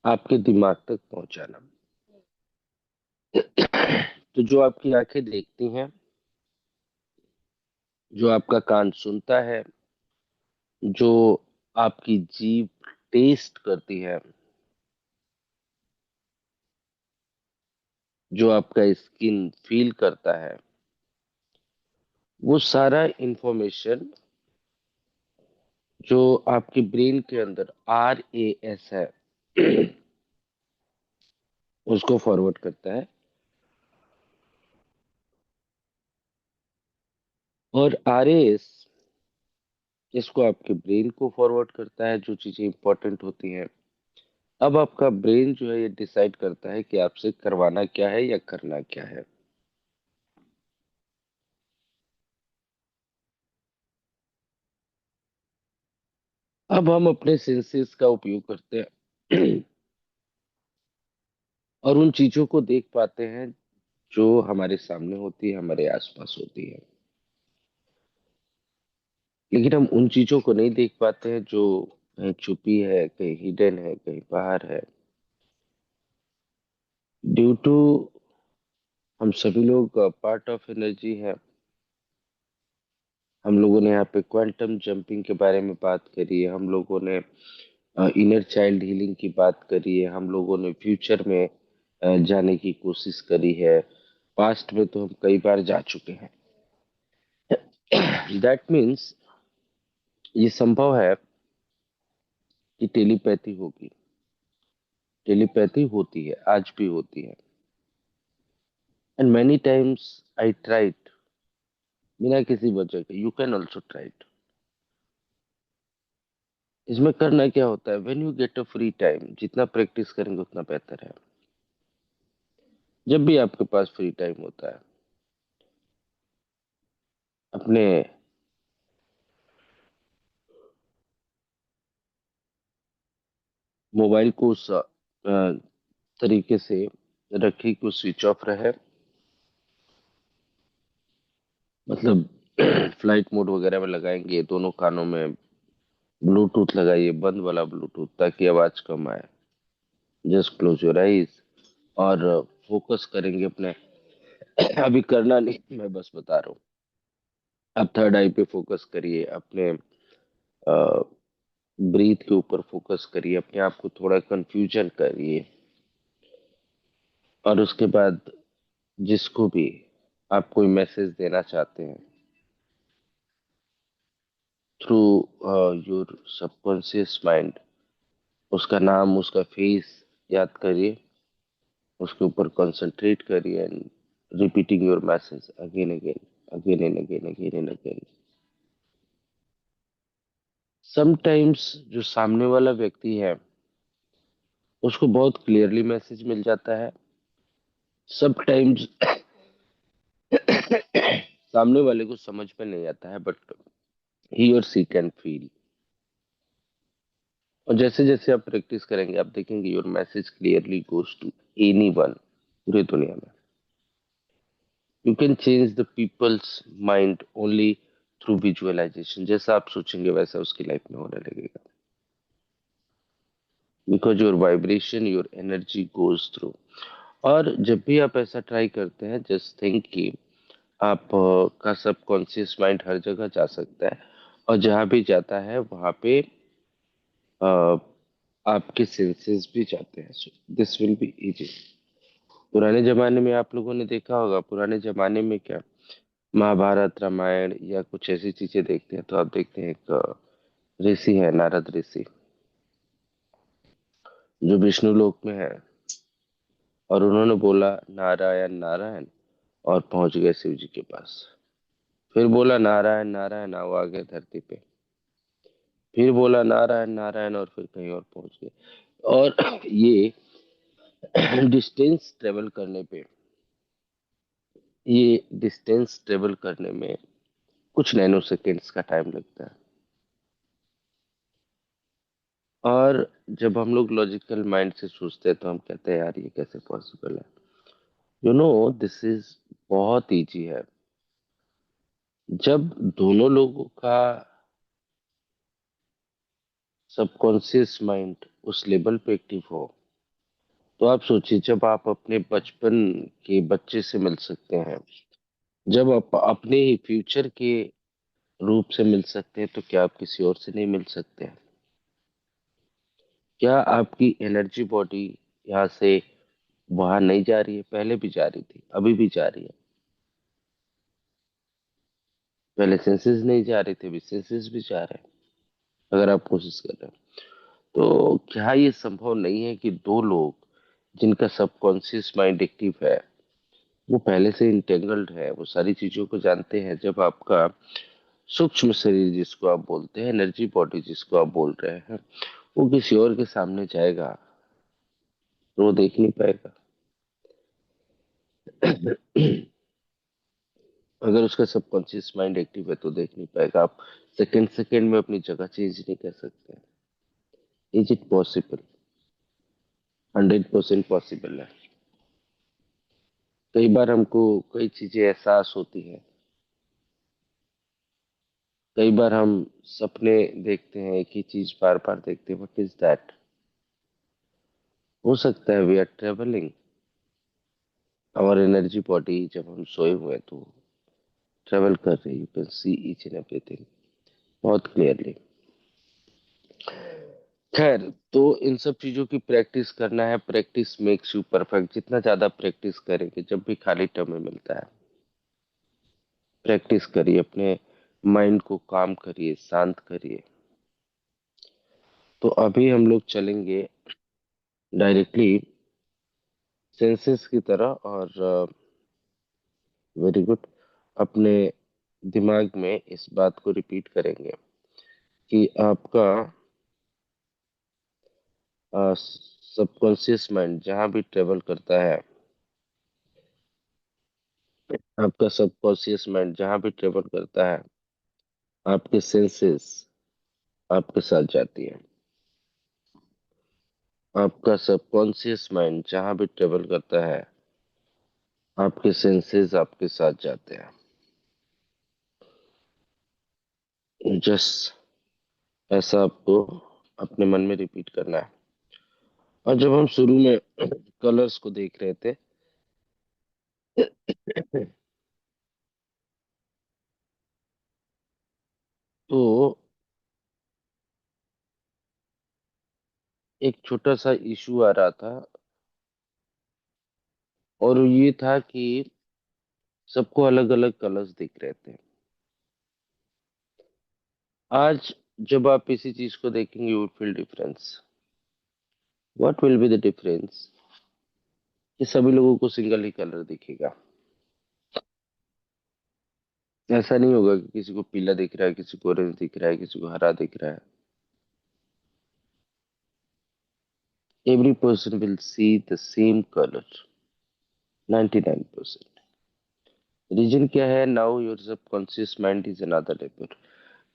आपके दिमाग तक पहुंचाना। तो जो आपकी आंखें देखती हैं, जो आपका कान सुनता है, जो आपकी जीभ टेस्ट करती है, जो आपका स्किन फील करता है, वो सारा इंफॉर्मेशन जो आपके ब्रेन के अंदर RAS है उसको फॉरवर्ड करता है। और RAS इसको आपके ब्रेन को फॉरवर्ड करता है, जो चीजें इंपॉर्टेंट होती हैं। अब आपका ब्रेन जो है ये डिसाइड करता है कि आपसे करवाना क्या है या करना क्या है। अब हम अपने सेंसेस का उपयोग करते हैं और उन चीजों को देख पाते हैं जो हमारे सामने होती है, हमारे आसपास होती है। लेकिन हम उन चीजों को नहीं देख पाते हैं जो कहीं छुपी है, कहीं हिडन है, कहीं बाहर है। ड्यू टू हम सभी लोग पार्ट ऑफ एनर्जी है। हम लोगों ने यहाँ पे क्वांटम जंपिंग के बारे में बात करी है, हम लोगों ने इनर चाइल्ड हीलिंग की बात करी है, हम लोगों ने फ्यूचर में जाने की कोशिश करी है। पास्ट में तो हम कई बार जा चुके हैं। दैट मीन्स ये संभव है कि टेलीपैथी होगी। टेलीपैथी होती है, आज भी होती है। And many times I tried, बिना किसी वजह के। You can also tried. इसमें करना क्या होता है, when you get a free time, जितना प्रैक्टिस करेंगे उतना बेहतर है। जब भी आपके पास फ्री टाइम होता है, अपने मोबाइल को उस तरीके से रखें कि वो स्विच ऑफ रहे। मतलब फ्लाइट मोड वगैरह में लगाएंगे, दोनों कानों में ब्लूटूथ लगाइए, बंद वाला ब्लूटूथ, ताकि आवाज कम आए। जस्ट क्लोज योर आईज और फोकस करेंगे अपने। अभी करना नहीं, मैं बस बता रहा हूँ। आप थर्ड आई पे फोकस करिए, अपने ब्रीथ के ऊपर फोकस करिए, अपने आप को थोड़ा कंफ्यूजन करिए। और उसके बाद जिसको भी आप कोई मैसेज देना चाहते हैं, थ्रू योर सबकॉन्शियस माइंड, उसका नाम, उसका फेस याद करिए, उसके ऊपर कंसंट्रेट करिए and repeating your message again again, again and again, again and again. Sometimes जो सामने वाला व्यक्ति है उसको बहुत क्लियरली मैसेज मिल जाता है। समटाइम्स सामने वाले को समझ में नहीं आता है, बट ही और सी कैन फील। और जैसे जैसे आप प्रैक्टिस करेंगे, आप देखेंगे your message clearly goes to anyone, पूरी दुनिया में। You can change the people's mind only through visualisation. जैसा आप सोचेंगे वैसा उसकी लाइफ में होने लगेगा, because your vibration, your energy goes through. और जब भी आप ऐसा ट्राई करते हैं, जस्ट थिंक कि आप का सबकॉन्शियस माइंड हर जगह जा सकता है, और जहां भी जाता है वहां पे अ, आपके सेंसेस भी जाते हैं। So this will be easy. पुराने जमाने में आप लोगों ने देखा होगा, पुराने जमाने में क्या, महाभारत रामायण या कुछ ऐसी चीजें देखते हैं तो आप देखते हैं एक ऋषि है, नारद ऋषि, जो विष्णु लोक में है। और उन्होंने बोला नारायण नारायण, और पहुंच गए शिव जी के पास। फिर बोला नारायण नारायण, आओ आ गए धरती पे। फिर बोला नारायण नारायण, और फिर कहीं और पहुंच गए। और ये डिस्टेंस ट्रेवल करने पे, ये डिस्टेंस ट्रेवल करने में कुछ नैनो सेकेंड्स का टाइम लगता है। और जब हम लोग लॉजिकल माइंड से सोचते हैं तो हम कहते हैं यार ये कैसे पॉसिबल है। यू नो, दिस इज बहुत इजी है। जब दोनों लोगों का सबकॉन्शियस माइंड उस लेवल पे एक्टिव हो, तो आप सोचिए, जब आप अपने बचपन के बच्चे से मिल सकते हैं, जब आप अपने ही फ्यूचर के रूप से मिल सकते हैं, तो क्या आप किसी और से नहीं मिल सकते हैं? क्या आपकी एनर्जी बॉडी यहाँ से वहां नहीं जा रही है? पहले भी जा रही थी, अभी भी जा रही है। पहले सेंसेस नहीं जा रहे थे, अभी सेंसेस भी जा रहे हैं, अगर आप कोशिश कर रहे हैं। तो क्या ये संभव नहीं है कि दो लोग जिनका सबकॉन्शियस माइंड एक्टिव है, वो पहले से इंटेंगल्ड है, वो सारी चीजों को जानते हैं, जब आपका सूक्ष्म शरीर जिसको आप बोलते हैं, एनर्जी बॉडी जिसको आप बोल रहे हैं, वो किसी और के सामने जाएगा तो वो देख नहीं पाएगा। अगर उसका सबकॉन्शियस माइंड एक्टिव है तो देख नहीं पाएगा। आप सेकंड सेकंड में अपनी जगह चेंज नहीं कर सकते। Is it possible? 100% पॉसिबल है। कई बार हमको कई चीजें एहसास होती हैं। कई बार हम सपने देखते हैं, एक ही चीज बार बार देखते हैं। What is that? हो सकता है we are travelling, our energy body, जब हम सोए हुए हैं तो ट्रेवल कर रही है। You can see each and everything बहुत क्लियरली। खैर, तो इन सब चीजों की प्रैक्टिस करना है। Practice makes you perfect. जितना ज्यादा प्रैक्टिस करेंगे, जब भी खाली समय मिलता है प्रैक्टिस करिए, अपने माइंड को काम करिए, शांत करिए। तो अभी हम लोग चलेंगे डायरेक्टली सेंसेस की तरह। और वेरी गुड। अपने दिमाग में इस बात को रिपीट करेंगे कि आपका सबकॉन्शियस माइंड जहाँ भी ट्रेवल करता है, आपका सबकॉन्शियस माइंड जहाँ भी ट्रेवल करता है, आपके सेंसेस आपके साथ जाती है। आपका सबकॉन्शियस माइंड जहाँ भी ट्रेवल करता है, आपके सेंसेस आपके साथ जाते हैं। जस्ट ऐसा आपको अपने मन में रिपीट करना है। और जब हम शुरू में कलर्स को देख रहे थे, तो एक छोटा सा इशू आ रहा था, और ये था कि सबको अलग अलग कलर्स दिख रहे थे। आज जब आप इसी चीज को देखेंगे, you feel difference. What will be the difference? कि सभी लोगों को सिंगल ही कलर दिखेगा। ऐसा नहीं होगा कि किसी को पीला दिख रहा है, किसी को ऑरेंज दिख रहा है, किसी को हरा दिख रहा है। Every person will see the same colour, 99%। Reason क्या है? Now your subconscious mind is another level.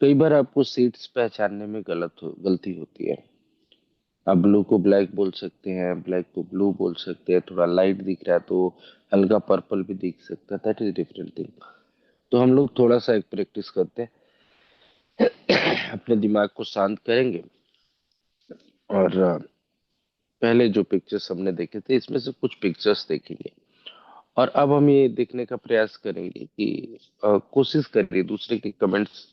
कई बार आपको सीड्स पहचानने में गलती होती है। आप ब्लू को ब्लैक बोल सकते हैं, ब्लैक को ब्लू बोल सकते हैं। थोड़ा लाइट दिख रहा है तो हल्का पर्पल भी दिख सकता है। That is different thing. तो हम लोग थोड़ा सा एक प्रैक्टिस करते हैं। अपने दिमाग को शांत करेंगे, और पहले जो पिक्चर्स हमने देखे थे, इसमें से कुछ पिक्चर्स देखेंगे। और अब हम ये देखने का प्रयास करेंगे कि कोशिश करिए दूसरे के कमेंट्स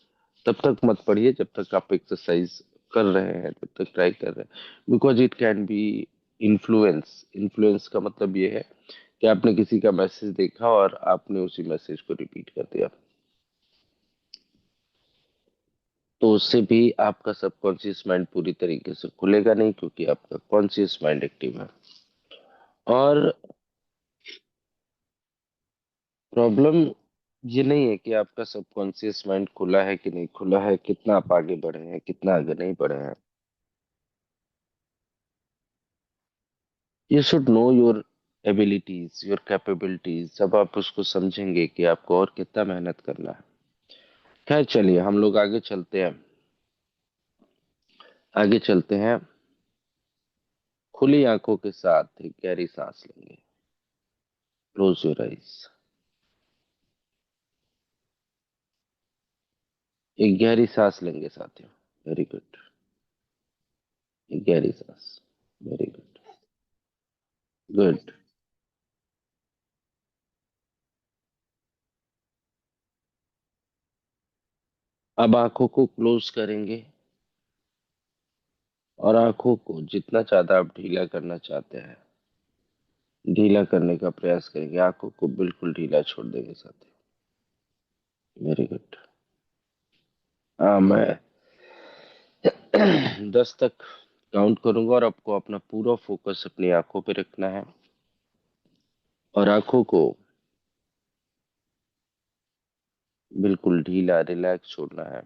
तब तक मत पढ़िए जब तक आप एक्सरसाइज कर रहे हैं, जब तक ट्राई कर रहे हैं। Because it can be influence. Influence का मतलब ये है कि आपने किसी का मैसेज देखा और आपने उसी मैसेज को रिपीट कर दिया। तो उससे भी आपका सबकॉन्शियस माइंड पूरी तरीके से खुलेगा नहीं, क्योंकि आपका कॉन्शियस माइंड एक्टिव है। और प्रॉब्लम ये नहीं है कि आपका सबकॉन्शियस माइंड खुला है कि नहीं खुला है, कितना आप आगे बढ़े हैं, कितना आगे नहीं बढ़े हैं। You should know your abilities, your capabilities. जब आप उसको समझेंगे कि आपको और कितना मेहनत करना है। खैर, चलिए हम लोग आगे चलते हैं। आगे चलते हैं। खुली आंखों के साथ एक गहरी सांस लेंगे। Close your eyes. एक गहरी सांस लेंगे साथियों। Very good. एक गहरी सांस। Very good. गुड। अब आंखों को क्लोज करेंगे, और आंखों को जितना ज्यादा आप ढीला करना चाहते हैं, ढीला करने का प्रयास करेंगे। आंखों को बिल्कुल ढीला छोड़ देंगे साथी। Very good. हाँ, मैं 10 तक काउंट करूंगा, और आपको अपना पूरा फोकस अपनी आंखों पे रखना है, और आंखों को बिल्कुल ढीला रिलैक्स छोड़ना है।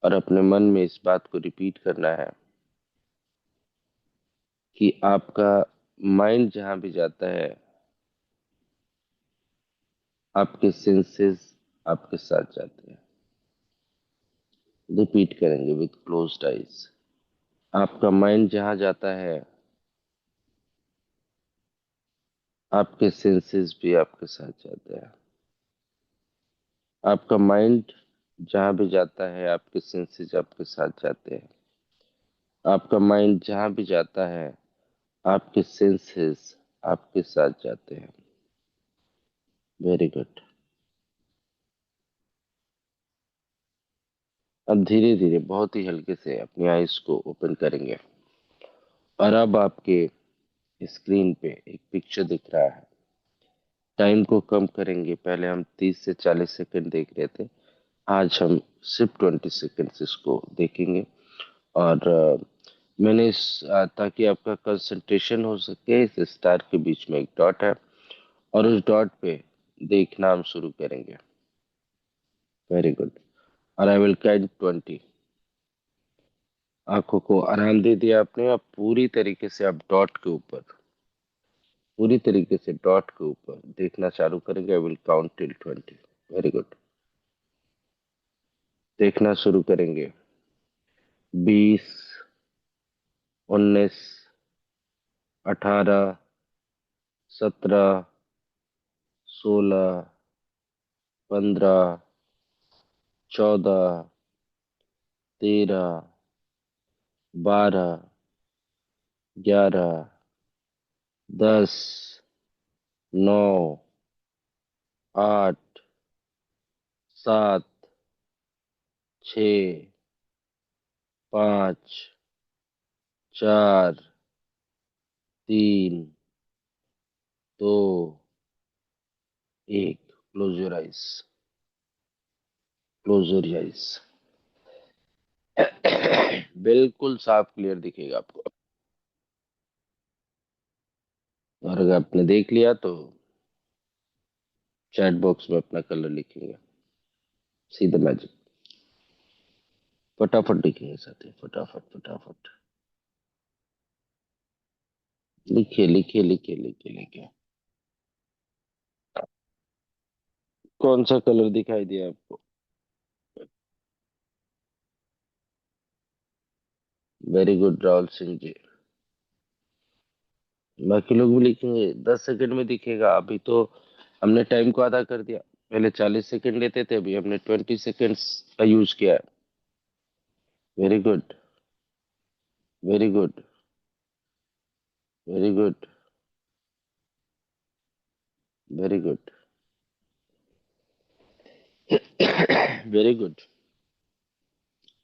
और अपने मन में इस बात को रिपीट करना है कि आपका माइंड जहां भी जाता है, आपके सेंसेस आपके साथ जाते हैं। रिपीट करेंगे विथ क्लोज्ड आइज। आपका माइंड जहां जाता है, आपके सेंसेस भी आपके साथ जाते हैं। आपका माइंड जहां भी जाता है, आपके सेंसेस आपके साथ जाते हैं। आपका माइंड जहां भी जाता है, आपके सेंसेस आपके साथ जाते हैं। Very good. अब धीरे धीरे बहुत ही हल्के से अपनी आईज को ओपन करेंगे। और अब आपके स्क्रीन पे एक पिक्चर दिख रहा है। टाइम को कम करेंगे, पहले हम 30 से 40 सेकंड देख रहे थे, आज हम सिर्फ 20 सेकंड्स इसको देखेंगे। और मैंने ताकि आपका कंसंट्रेशन हो सके, इस स्टार के बीच में एक डॉट है, और उस डॉट पे देखना हम शुरू करेंगे। Very good. और आई विल काउंट 20। आंखों को आराम दे दिया आपने, अब पूरी तरीके से आप डॉट के ऊपर, पूरी तरीके से डॉट के ऊपर देखना चालू करेंगे। आई will count till 20। Very good. देखना शुरू करेंगे। 20, 19, 18, 17, 16, 15, 14, 13, 12, 11, 10, 9, 8, 7, 6, 5, 4, 3, 2, 1। Close your eyes. Close your eyes. बिल्कुल साफ क्लियर दिखेगा आपको। और अगर आपने देख लिया तो चैट बॉक्स में अपना कलर लिखेंगे। See the magic. फटाफट लिखेंगे साथी, फटाफट फटाफट। लिखिए लिखिए लिखिए लिखिए लिखिए। कौन सा कलर दिखाई दिया आपको? Very good Rahul Singh ji. बाकी लोग भी लिखेंगे, 10 सेकंड में दिखेगा। अभी तो हमने टाइम को आधा कर दिया। पहले 40 सेकंड लेते थे, अभी हमने 20 सेकंड्स का यूज किया है। Very good. Very good. Very good. Very good. Very good.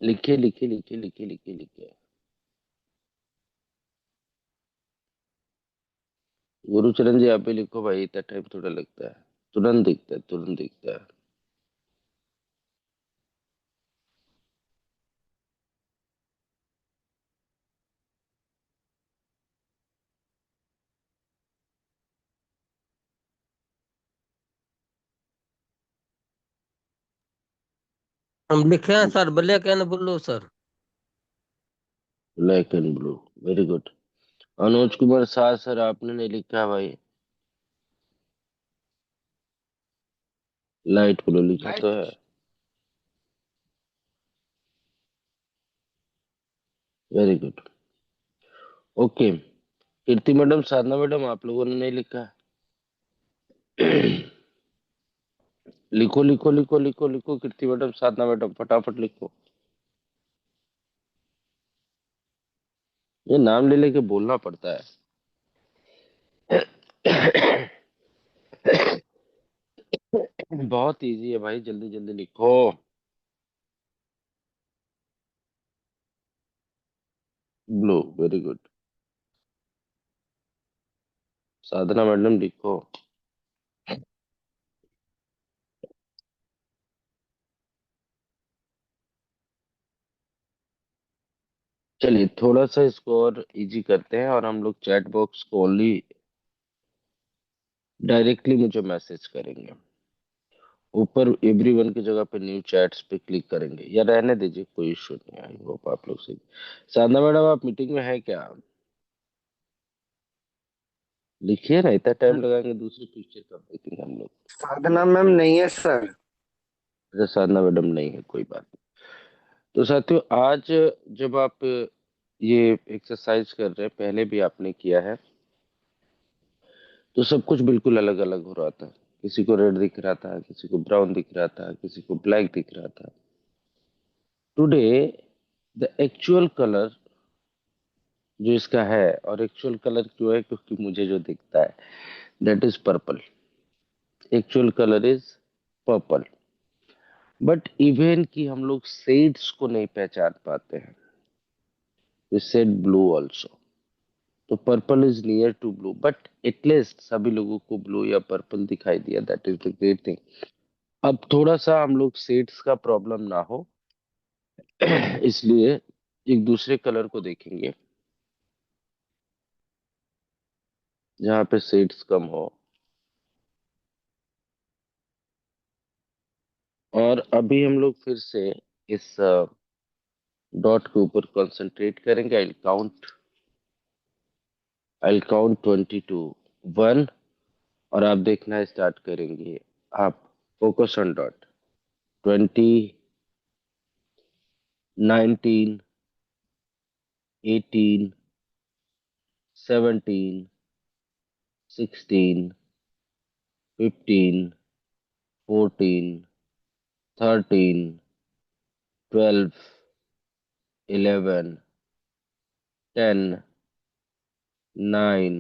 लिखिए लिखिए लिखिए लिखिए लिखिए लिखिए। गुरुचरण जी आप भी लिखो भाई, इतना टाइम थोड़ा लगता है। तुरंत दिखता है, तुरंत दिखता है। हम लिखे हैं sir, black and blue sir. Black and blue. Very good. Anuj Kumar Shah sir आपने नहीं लिखा भाई। लाइट ब्लू लिखा तो है। Very good. ओके। कीर्ति मैडम, साधना मैडम, आप लोगों ने नहीं लिखा? लिखो लिखो लिखो लिखो लिखो, कीर्ति मैडम, साधना मैडम, फटाफट लिखो। ये नाम ले लेके बोलना पड़ता है। बहुत इजी है भाई, जल्दी जल्दी लिखो। ब्लू। Very good. साधना मैडम लिखो। चलिए थोड़ा सा इसको और इजी करते हैं, और हम लोग चैट बॉक्स को ओनली डायरेक्टली मुझे मैसेज करेंगे। ऊपर एवरीवन की जगह पे न्यू चैट्स पे क्लिक करेंगे, या रहने दीजिए, कोई इशू नहीं है। आई होप आप लोग से। साधना मैडम आप मीटिंग में है क्या? लिखिए ना, इतना टाइम लगाएंगे दूसरी पिक्चर कब देखेंगे हम लोग? साधना मैम नहीं है सर। अच्छा, साधना मैडम नहीं है, कोई बात नहीं। तो साथियों, आज जब आप ये एक्सरसाइज कर रहे हैं, पहले भी आपने किया है, तो सब कुछ बिल्कुल अलग अलग हो रहा था। किसी को रेड दिख रहा था, किसी को ब्राउन दिख रहा था, किसी को ब्लैक दिख रहा था। टुडे द एक्चुअल कलर जो इसका है, और एक्चुअल कलर क्यों है, क्योंकि मुझे जो दिखता है that is purple. Actual colour is purple. But even कि हम लोग शेड्स को नहीं पहचान पाते हैं। We said blue also. तो purple is near to blue, but at least सभी लोगों को ब्लू या पर्पल दिखाई दिया, that is the great thing. अब थोड़ा सा हम लोग शेड्स का प्रॉब्लम ना हो इसलिए एक दूसरे कलर को देखेंगे जहाँ पे शेड्स कम हो। और अभी हम लोग फिर से इस डॉट के ऊपर कंसंट्रेट करेंगे। आई काउंट 22, 1, और आप देखना स्टार्ट करेंगे। आप focus on dot. 20, 19, 18, 17, 16, 15, 14, 13, 12, 11, 10, 9,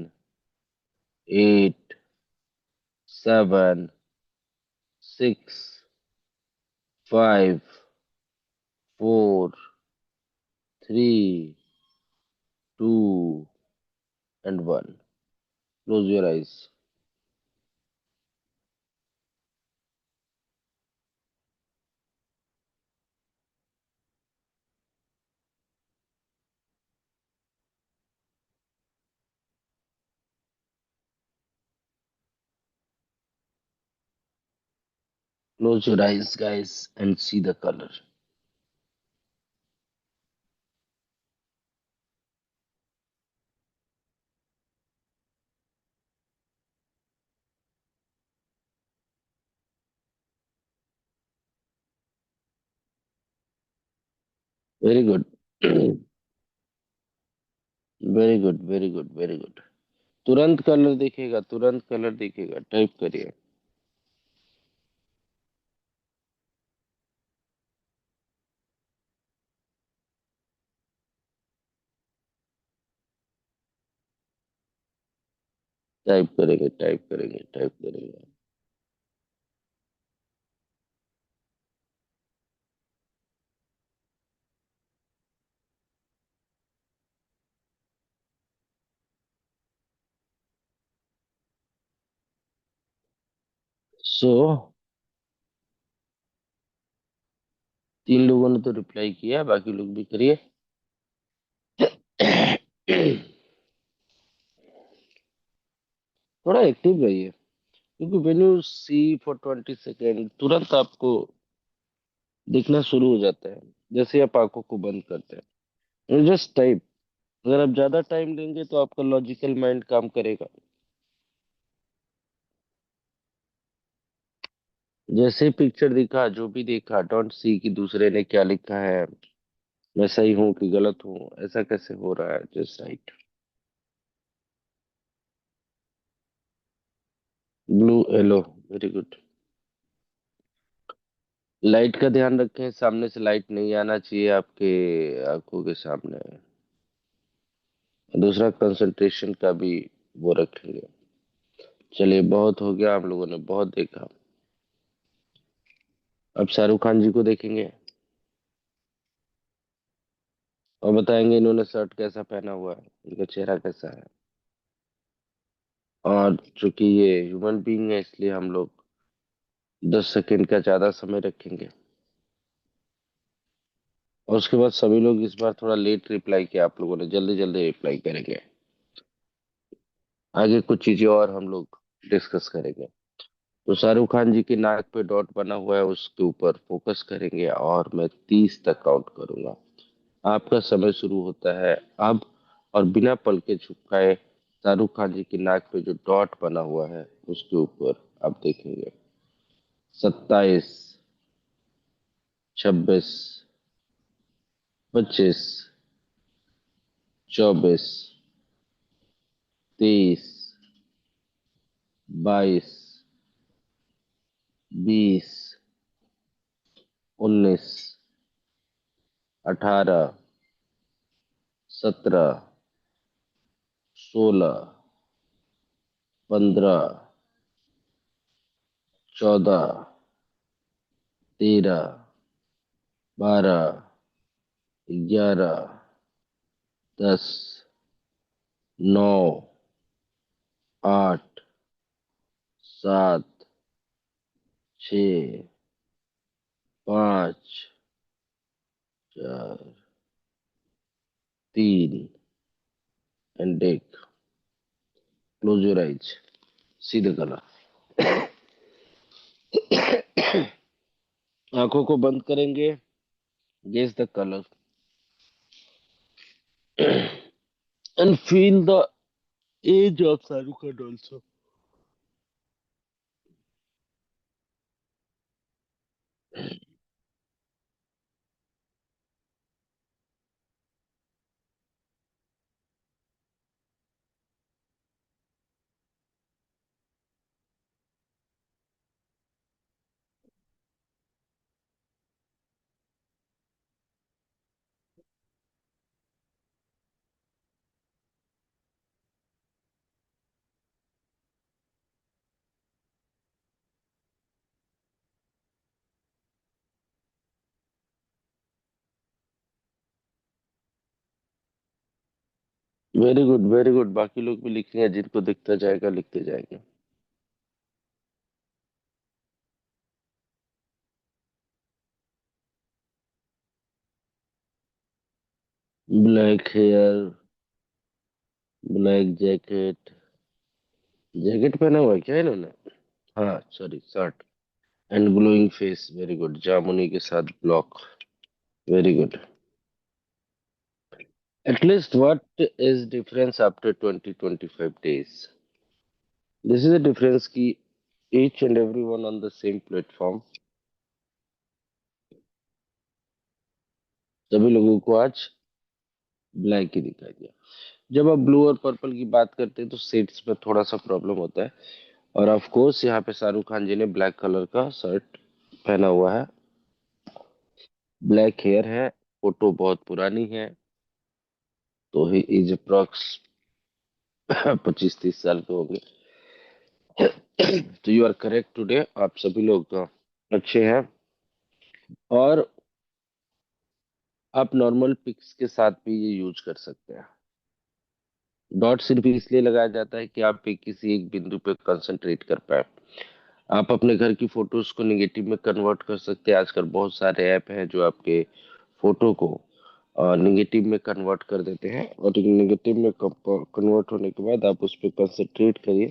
8, 7, 6, 5, 4, 3, 2, and 1. Close your eyes. Close your eyes, guys, and see the color. Very good. Very good, very good, very good. तुरंत कलर दिखेगा, तुरंत कलर दिखेगा, टाइप करिए। टाइप करेंगे, टाइप करेंगे, टाइप करेंगे। सो तीन लोगों ने तो रिप्लाई किया, बाकी लोग भी करिए। थोड़ा एक्टिव रहिए, क्योंकि when you see for 20 second तुरंत आपको दिखना शुरू हो जाता है, जैसे आप आंखों को बंद करते हैं। Just type. अगर आप ज्यादा टाइम देंगे तो आपका लॉजिकल माइंड काम करेगा। जैसे पिक्चर दिखा, जो भी देखा, डोंट सी कि दूसरे ने क्या लिखा है, मैं सही हूँ कि गलत हूँ, ऐसा कैसे हो रहा है। Just right. Blue, yellow. Very good. Light का ध्यान रखें, सामने से लाइट नहीं आना चाहिए आपके आंखों के सामने। दूसरा, कंसंट्रेशन का भी वो रखेंगे। चलिए, बहुत हो गया, आप लोगों ने बहुत देखा। अब शाहरुख खान जी को देखेंगे और बताएंगे इन्होंने शर्ट कैसा पहना हुआ है, इनका चेहरा कैसा है। और चूंकि ये ह्यूमन बीइंग है, इसलिए हम लोग 10 सेकेंड का ज्यादा समय रखेंगे। और उसके बाद सभी लोग इस बार थोड़ा लेट रिप्लाई किया, आप लोगों ने जल्दी जल्दी रिप्लाई करेंगे। आगे कुछ चीजें और हम लोग डिस्कस करेंगे। तो शाहरुख खान जी के नाक पे डॉट बना हुआ है, उसके ऊपर फोकस करेंगे और मैं 30 तक काउंट करूंगा। आपका समय शुरू होता है अब। और बिना पल के झुकाए शाहरुख खान जी की नाक पे जो डॉट बना हुआ है उसके ऊपर आप देखेंगे। 27, 26, 25, 24, 23, 22, 20, 19, 18, 17, 16, 15, 14, 13, 12, 11, 10, 9, 8, 7, 6, 5, 4, 3 एंड एक। Close your eyes, see the colour. आंखों को बंद करेंगे, guess the colour and feel the age of Shahrukh Khan also. Very good, very good. बाकी लोग भी लिखेंगे, जिनको दिखता जाएगा लिखते जाएंगे। Black hair, black jacket. Jacket पहना हुआ है क्या इन्होंने? हाँ sorry, shirt. And glowing face, very good. जामुनी के साथ black, very good. At least what is difference after 20-25 days? This is a difference कि each and everyone on the same platform, सभी लोगों को आज ब्लैक ही दिखाई दिया। जब आप ब्लू और पर्पल की बात करते हैं तो शेड्स में थोड़ा सा प्रॉब्लम होता है। और ऑफ कोर्स यहाँ पे शाहरुख खान जी ने ब्लैक कलर का शर्ट पहना हुआ है। ब्लैक हेयर है, फोटो बहुत पुरानी है, तो ही इज अप्रॉक्स 25-30 साल के होंगे। तो यू आर करेक्ट टुडे, आप सभी लोग अच्छे हैं। और आप नॉर्मल पिक्स के साथ भी ये यूज कर सकते हैं। डॉट सिर्फ इसलिए लगाया जाता है कि आप किसी एक बिंदु पे कंसंट्रेट कर पाए। आप अपने घर की फोटोज को निगेटिव में कन्वर्ट कर सकते हैं। आजकल बहुत सारे ऐप हैं जो आपके फोटो को निगेटिव में कन्वर्ट कर देते हैं, और निगेटिव में कन्वर्ट होने के बाद आप उस पर कंसंट्रेट करिए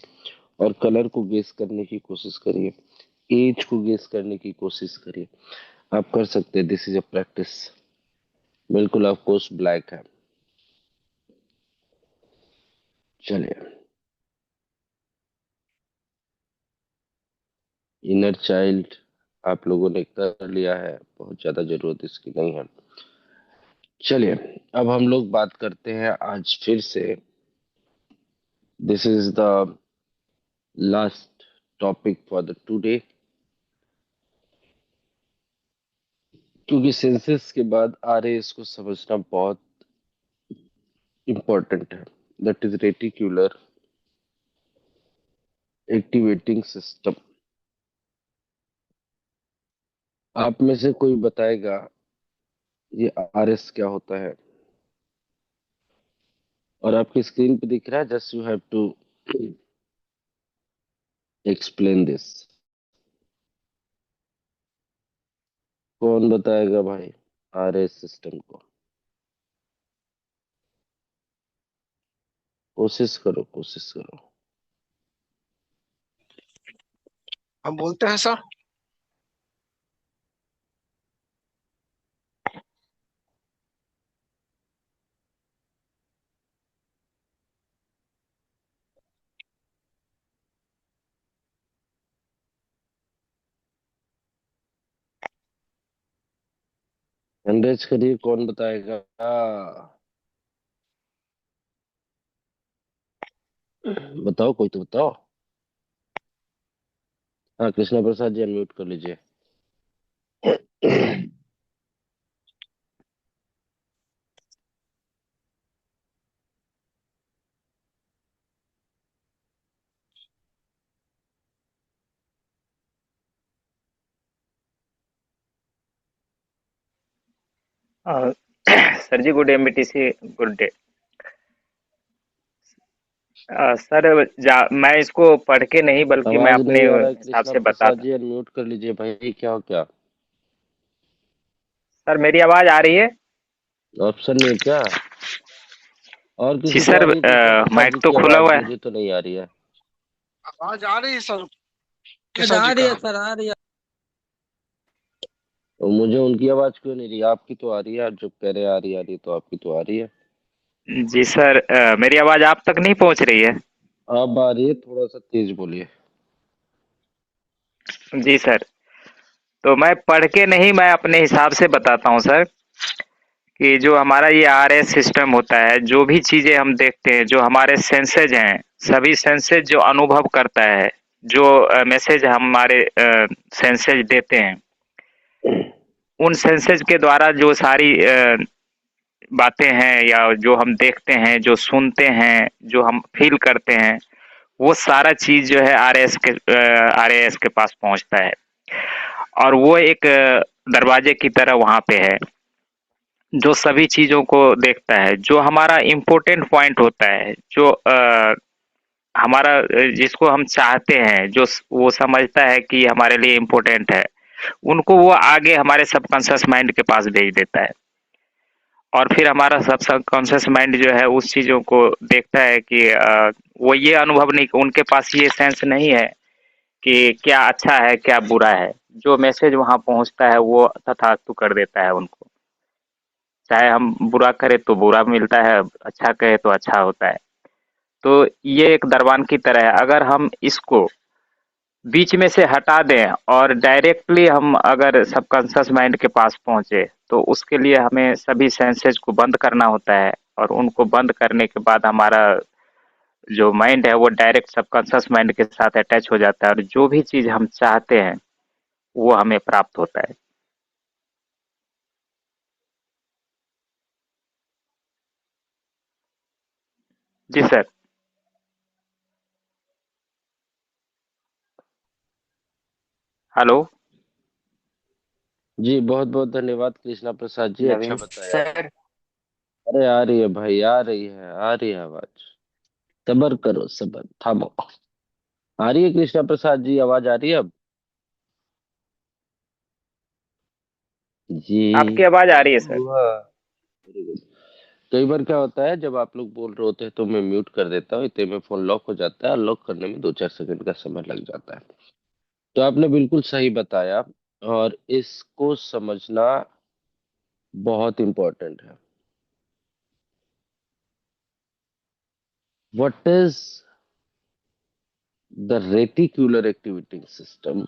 और कलर को गेस करने की कोशिश करिए, एज को गेस करने की कोशिश करिए। आप कर सकते हैं, दिस इज अ प्रैक्टिस। बिल्कुल ऑफ कोर्स ब्लैक है। चलिए, इनर चाइल्ड आप लोगों ने कर लिया है, बहुत ज्यादा जरूरत इसकी नहीं है। चलिए, अब हम लोग बात करते हैं आज फिर से। This is the last topic for the today, क्योंकि सेंसस के बाद आरएएस को समझना बहुत इंपॉर्टेंट है। That is reticular activating system. आप में से कोई बताएगा ये आरएस क्या होता है? और आपकी स्क्रीन पे दिख रहा है, just you have to explain this. कौन बताएगा भाई आरएस सिस्टम को? कोशिश करो, कोशिश करो। हम बोलते हैं सर। हैंडरेज करिए, कौन बताएगा? बताओ, कोई तो बताओ। हाँ, कृष्णा प्रसाद जी अनम्यूट कर लीजिए। अ, सर जी गुड एमबीटीसी गुड डे। सर मैं इसको पढ़ के नहीं बल्कि मैं आवाज अपने नहीं आ रहा है हिसाब कृष्णा से प्रसाद बताता। जी, अनम्यूट कर लीजिए भाई। क्या हो क्या सर मेरी आवाज आ रही है? ऑप्शन नहीं है क्या? और जी किसी को आ सर, रही है कृष्णा प्रसाद माइक जी तो की खुला आवाज? हुआ है। मुझे तो नहीं आ रही है। आवाज आ रही है सर आज किशन आ जी रही का। है सर, आ रही है। तो मुझे उनकी आवाज क्यों नहीं रही? आपकी तो आ रही है। आप जब कह रहे आ रही है तो आपकी तो आ रही है। जी सर, मेरी आवाज आप तक नहीं पहुंच रही है? आप आ रही है, थोड़ा सा तेज बोलिए। जी सर, तो मैं पढ़ के नहीं, मैं अपने हिसाब से बताता हूँ सर कि जो हमारा ये आरएस सिस्टम होता है, जो भी चीजें हम देखते हैं, जो हमारे सेंसेज हैं, सभी सेंसेज जो अनुभव करता है, जो मैसेज हमारे सेंसेज देते हैं, उन सेंसेज के द्वारा जो सारी बातें हैं या जो हम देखते हैं, जो सुनते हैं, जो हम फील करते हैं, वो सारा चीज जो है आरएएस के पास पहुंचता है। और वो एक दरवाजे की तरह वहां पे है, जो सभी चीजों को देखता है, जो हमारा इम्पोर्टेंट पॉइंट होता है, जो हमारा जिसको हम चाहते हैं, जो वो समझता है कि हमारे लिए इम्पोर्टेंट है, उनको वो आगे हमारे सबकॉन्शियस माइंड के पास भेज देता है। और फिर हमारा सबकॉन्शियस माइंड जो है उस चीजों को देखता है कि वो ये अनुभव नहीं, उनके पास ये सेंस नहीं है कि क्या अच्छा है क्या बुरा है। जो मैसेज वहां पहुंचता है वो तथास्तु कर देता है उनको। चाहे हम बुरा करें तो बुरा मिलता है, अच्छा कहे तो अच्छा होता है। तो ये एक दरबान की तरह है। अगर हम इसको बीच में से हटा दें और डायरेक्टली हम अगर सबकॉन्शियस माइंड के पास पहुंचे, तो उसके लिए हमें सभी सेंसेस को बंद करना होता है। और उनको बंद करने के बाद हमारा जो माइंड है वो डायरेक्ट सबकॉन्शियस माइंड के साथ अटैच हो जाता है, और जो भी चीज हम चाहते हैं वो हमें प्राप्त होता है। जी सर। हेलो। जी बहुत बहुत धन्यवाद कृष्णा प्रसाद जी, अच्छा नवीन बताया आपने। सर। अरे आ रही है भाई, आ रही है, आ रही है आवाज। सबर करो, सबर थामो। आ रही है कृष्णा प्रसाद जी, आवाज आ रही है अब? जी। आपकी आवाज आ क्या रही है सर। हुआ? Very good। कई बार क्या होता है, जब आप लोग बोल रहे होते हैं तो मैं म्यूट कर देता हूँ, इतने में फोन लॉक हो जाता है, और लॉक करने में 2-4 सेकंड का समय लग जाता है। तो आपने बिल्कुल सही बताया, और इसको समझना बहुत इंपॉर्टेंट है। What is the reticular activating system?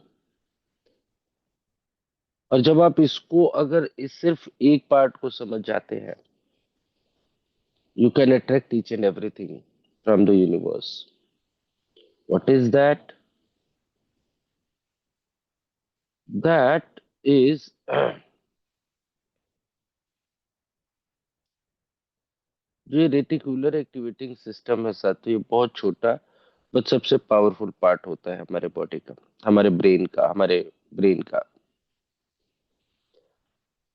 और जब आप इसको अगर सिर्फ एक पार्ट को समझ जाते हैं, you can attract each and everything from the universe. What is that? That is जो ये रेटिकुलर एक्टिवेटिंग सिस्टम है साथ, ये बहुत छोटा बट सबसे पावरफुल पार्ट होता है हमारे बॉडी का, हमारे ब्रेन का।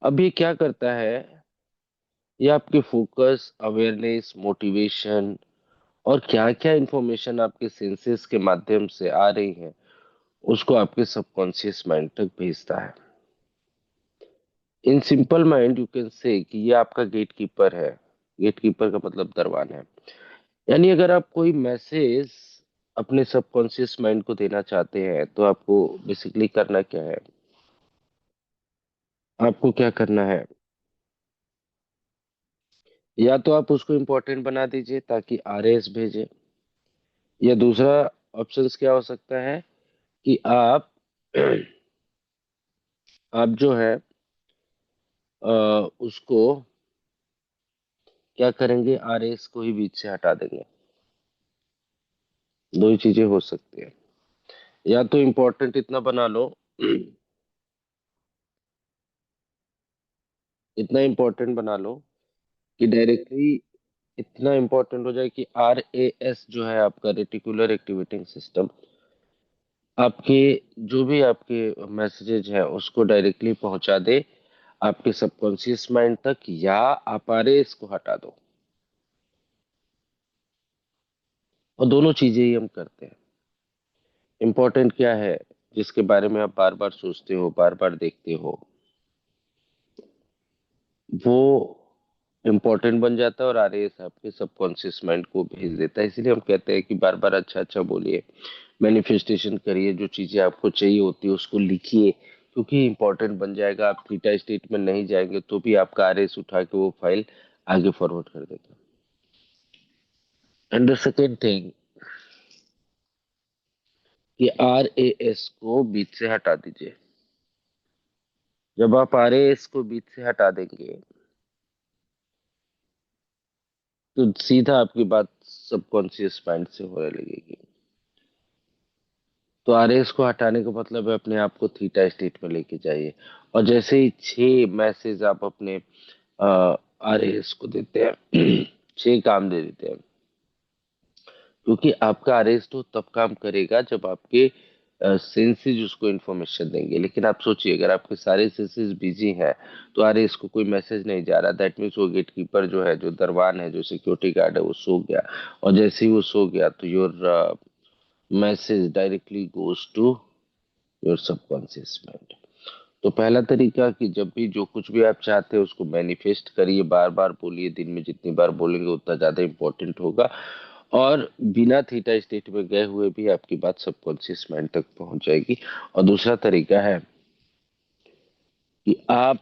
अब ये क्या करता है? ये आपके फोकस, अवेयरनेस, मोटिवेशन और क्या क्या इंफॉर्मेशन आपके सेंसेस के माध्यम से आ रही है, उसको आपके सबकॉन्शियस माइंड तक भेजता है। In simple mind you can say कि ये आपका गेट कीपर है। गेट कीपर का मतलब दरवान है। यानी अगर आप कोई मैसेज अपने सबकॉन्शियस माइंड को देना चाहते हैं, तो आपको बेसिकली करना क्या है? आपको क्या करना है? या तो आप उसको इम्पोर्टेंट बना दीजिए ताकि आरएस भेजे, या दूसरा ऑप्शंस क्या हो सकता है कि आप जो है उसको क्या करेंगे, आरएस को ही बीच से हटा देंगे। दो ही चीजें हो सकती है। या तो इम्पोर्टेंट इतना बना लो, इतना इम्पोर्टेंट बना लो कि डायरेक्टली इतना इम्पोर्टेंट हो जाए कि आरएएस जो है आपका रेटिकुलर एक्टिवेटिंग सिस्टम, आपके जो भी आपके मैसेजेज है उसको डायरेक्टली पहुंचा दे आपके सबकॉन्शियस माइंड तक, या आप आरएएस को हटा दो। और दोनों चीजें ही हम करते हैं। इम्पोर्टेंट क्या है, जिसके बारे में आप बार बार सोचते हो, बार बार देखते हो, वो इम्पोर्टेंट बन जाता है और आरएएस आपके सबकॉन्शियस माइंड को भेज देता है। इसलिए हम कहते हैं कि बार बार अच्छा अच्छा बोलिए, मैनिफेस्टेशन करिए, जो चीजें आपको चाहिए होती है उसको लिखिए, क्योंकि इंपॉर्टेंट बन जाएगा। आप थीटा स्टेट में नहीं जाएंगे तो भी आपका आरएस उठा के वो फाइल आगे फॉरवर्ड कर देगा। एंड द सेकेंड थिंग, कि आरएएस को बीच से हटा दीजिए। जब आप आरएएस को बीच से हटा देंगे तो सीधा आपकी बात सबकॉन्शियस माइंड से होने लगेगी। तो आरएस को हटाने का मतलब है अपने आप को थीटा स्टेट में लेके जाइए। और जैसे ही 6 मैसेज आप अपने आरएस को देते हैं, 6 काम दे देते हैं, क्योंकि आपका आरएस तो तब काम करेगा जब आपके सेंसेस उसको इन्फॉर्मेशन देंगे। लेकिन आप सोचिए, अगर आपके सारे सेंसेस बिजी हैं तो आरएस को कोई मैसेज नहीं जा रहा, दैट मीन्स वो गेट कीपर जो है, जो दरवान है, जो सिक्योरिटी गार्ड है, वो सो गया। और जैसे ही वो सो गया तो your message directly goes to your subconscious mind. तो पहला तरीका, कि जब भी जो कुछ भी आप चाहते हैं उसको मैनिफेस्ट करिए, बार बार बोलिए, दिन में जितनी बार बोलेंगे उतना ज्यादा इंपॉर्टेंट होगा। और बिना थीटा स्टेट में गए हुए भी आपकी बात सबकॉन्शियस माइंड तक पहुंच जाएगी। और दूसरा तरीका है कि आप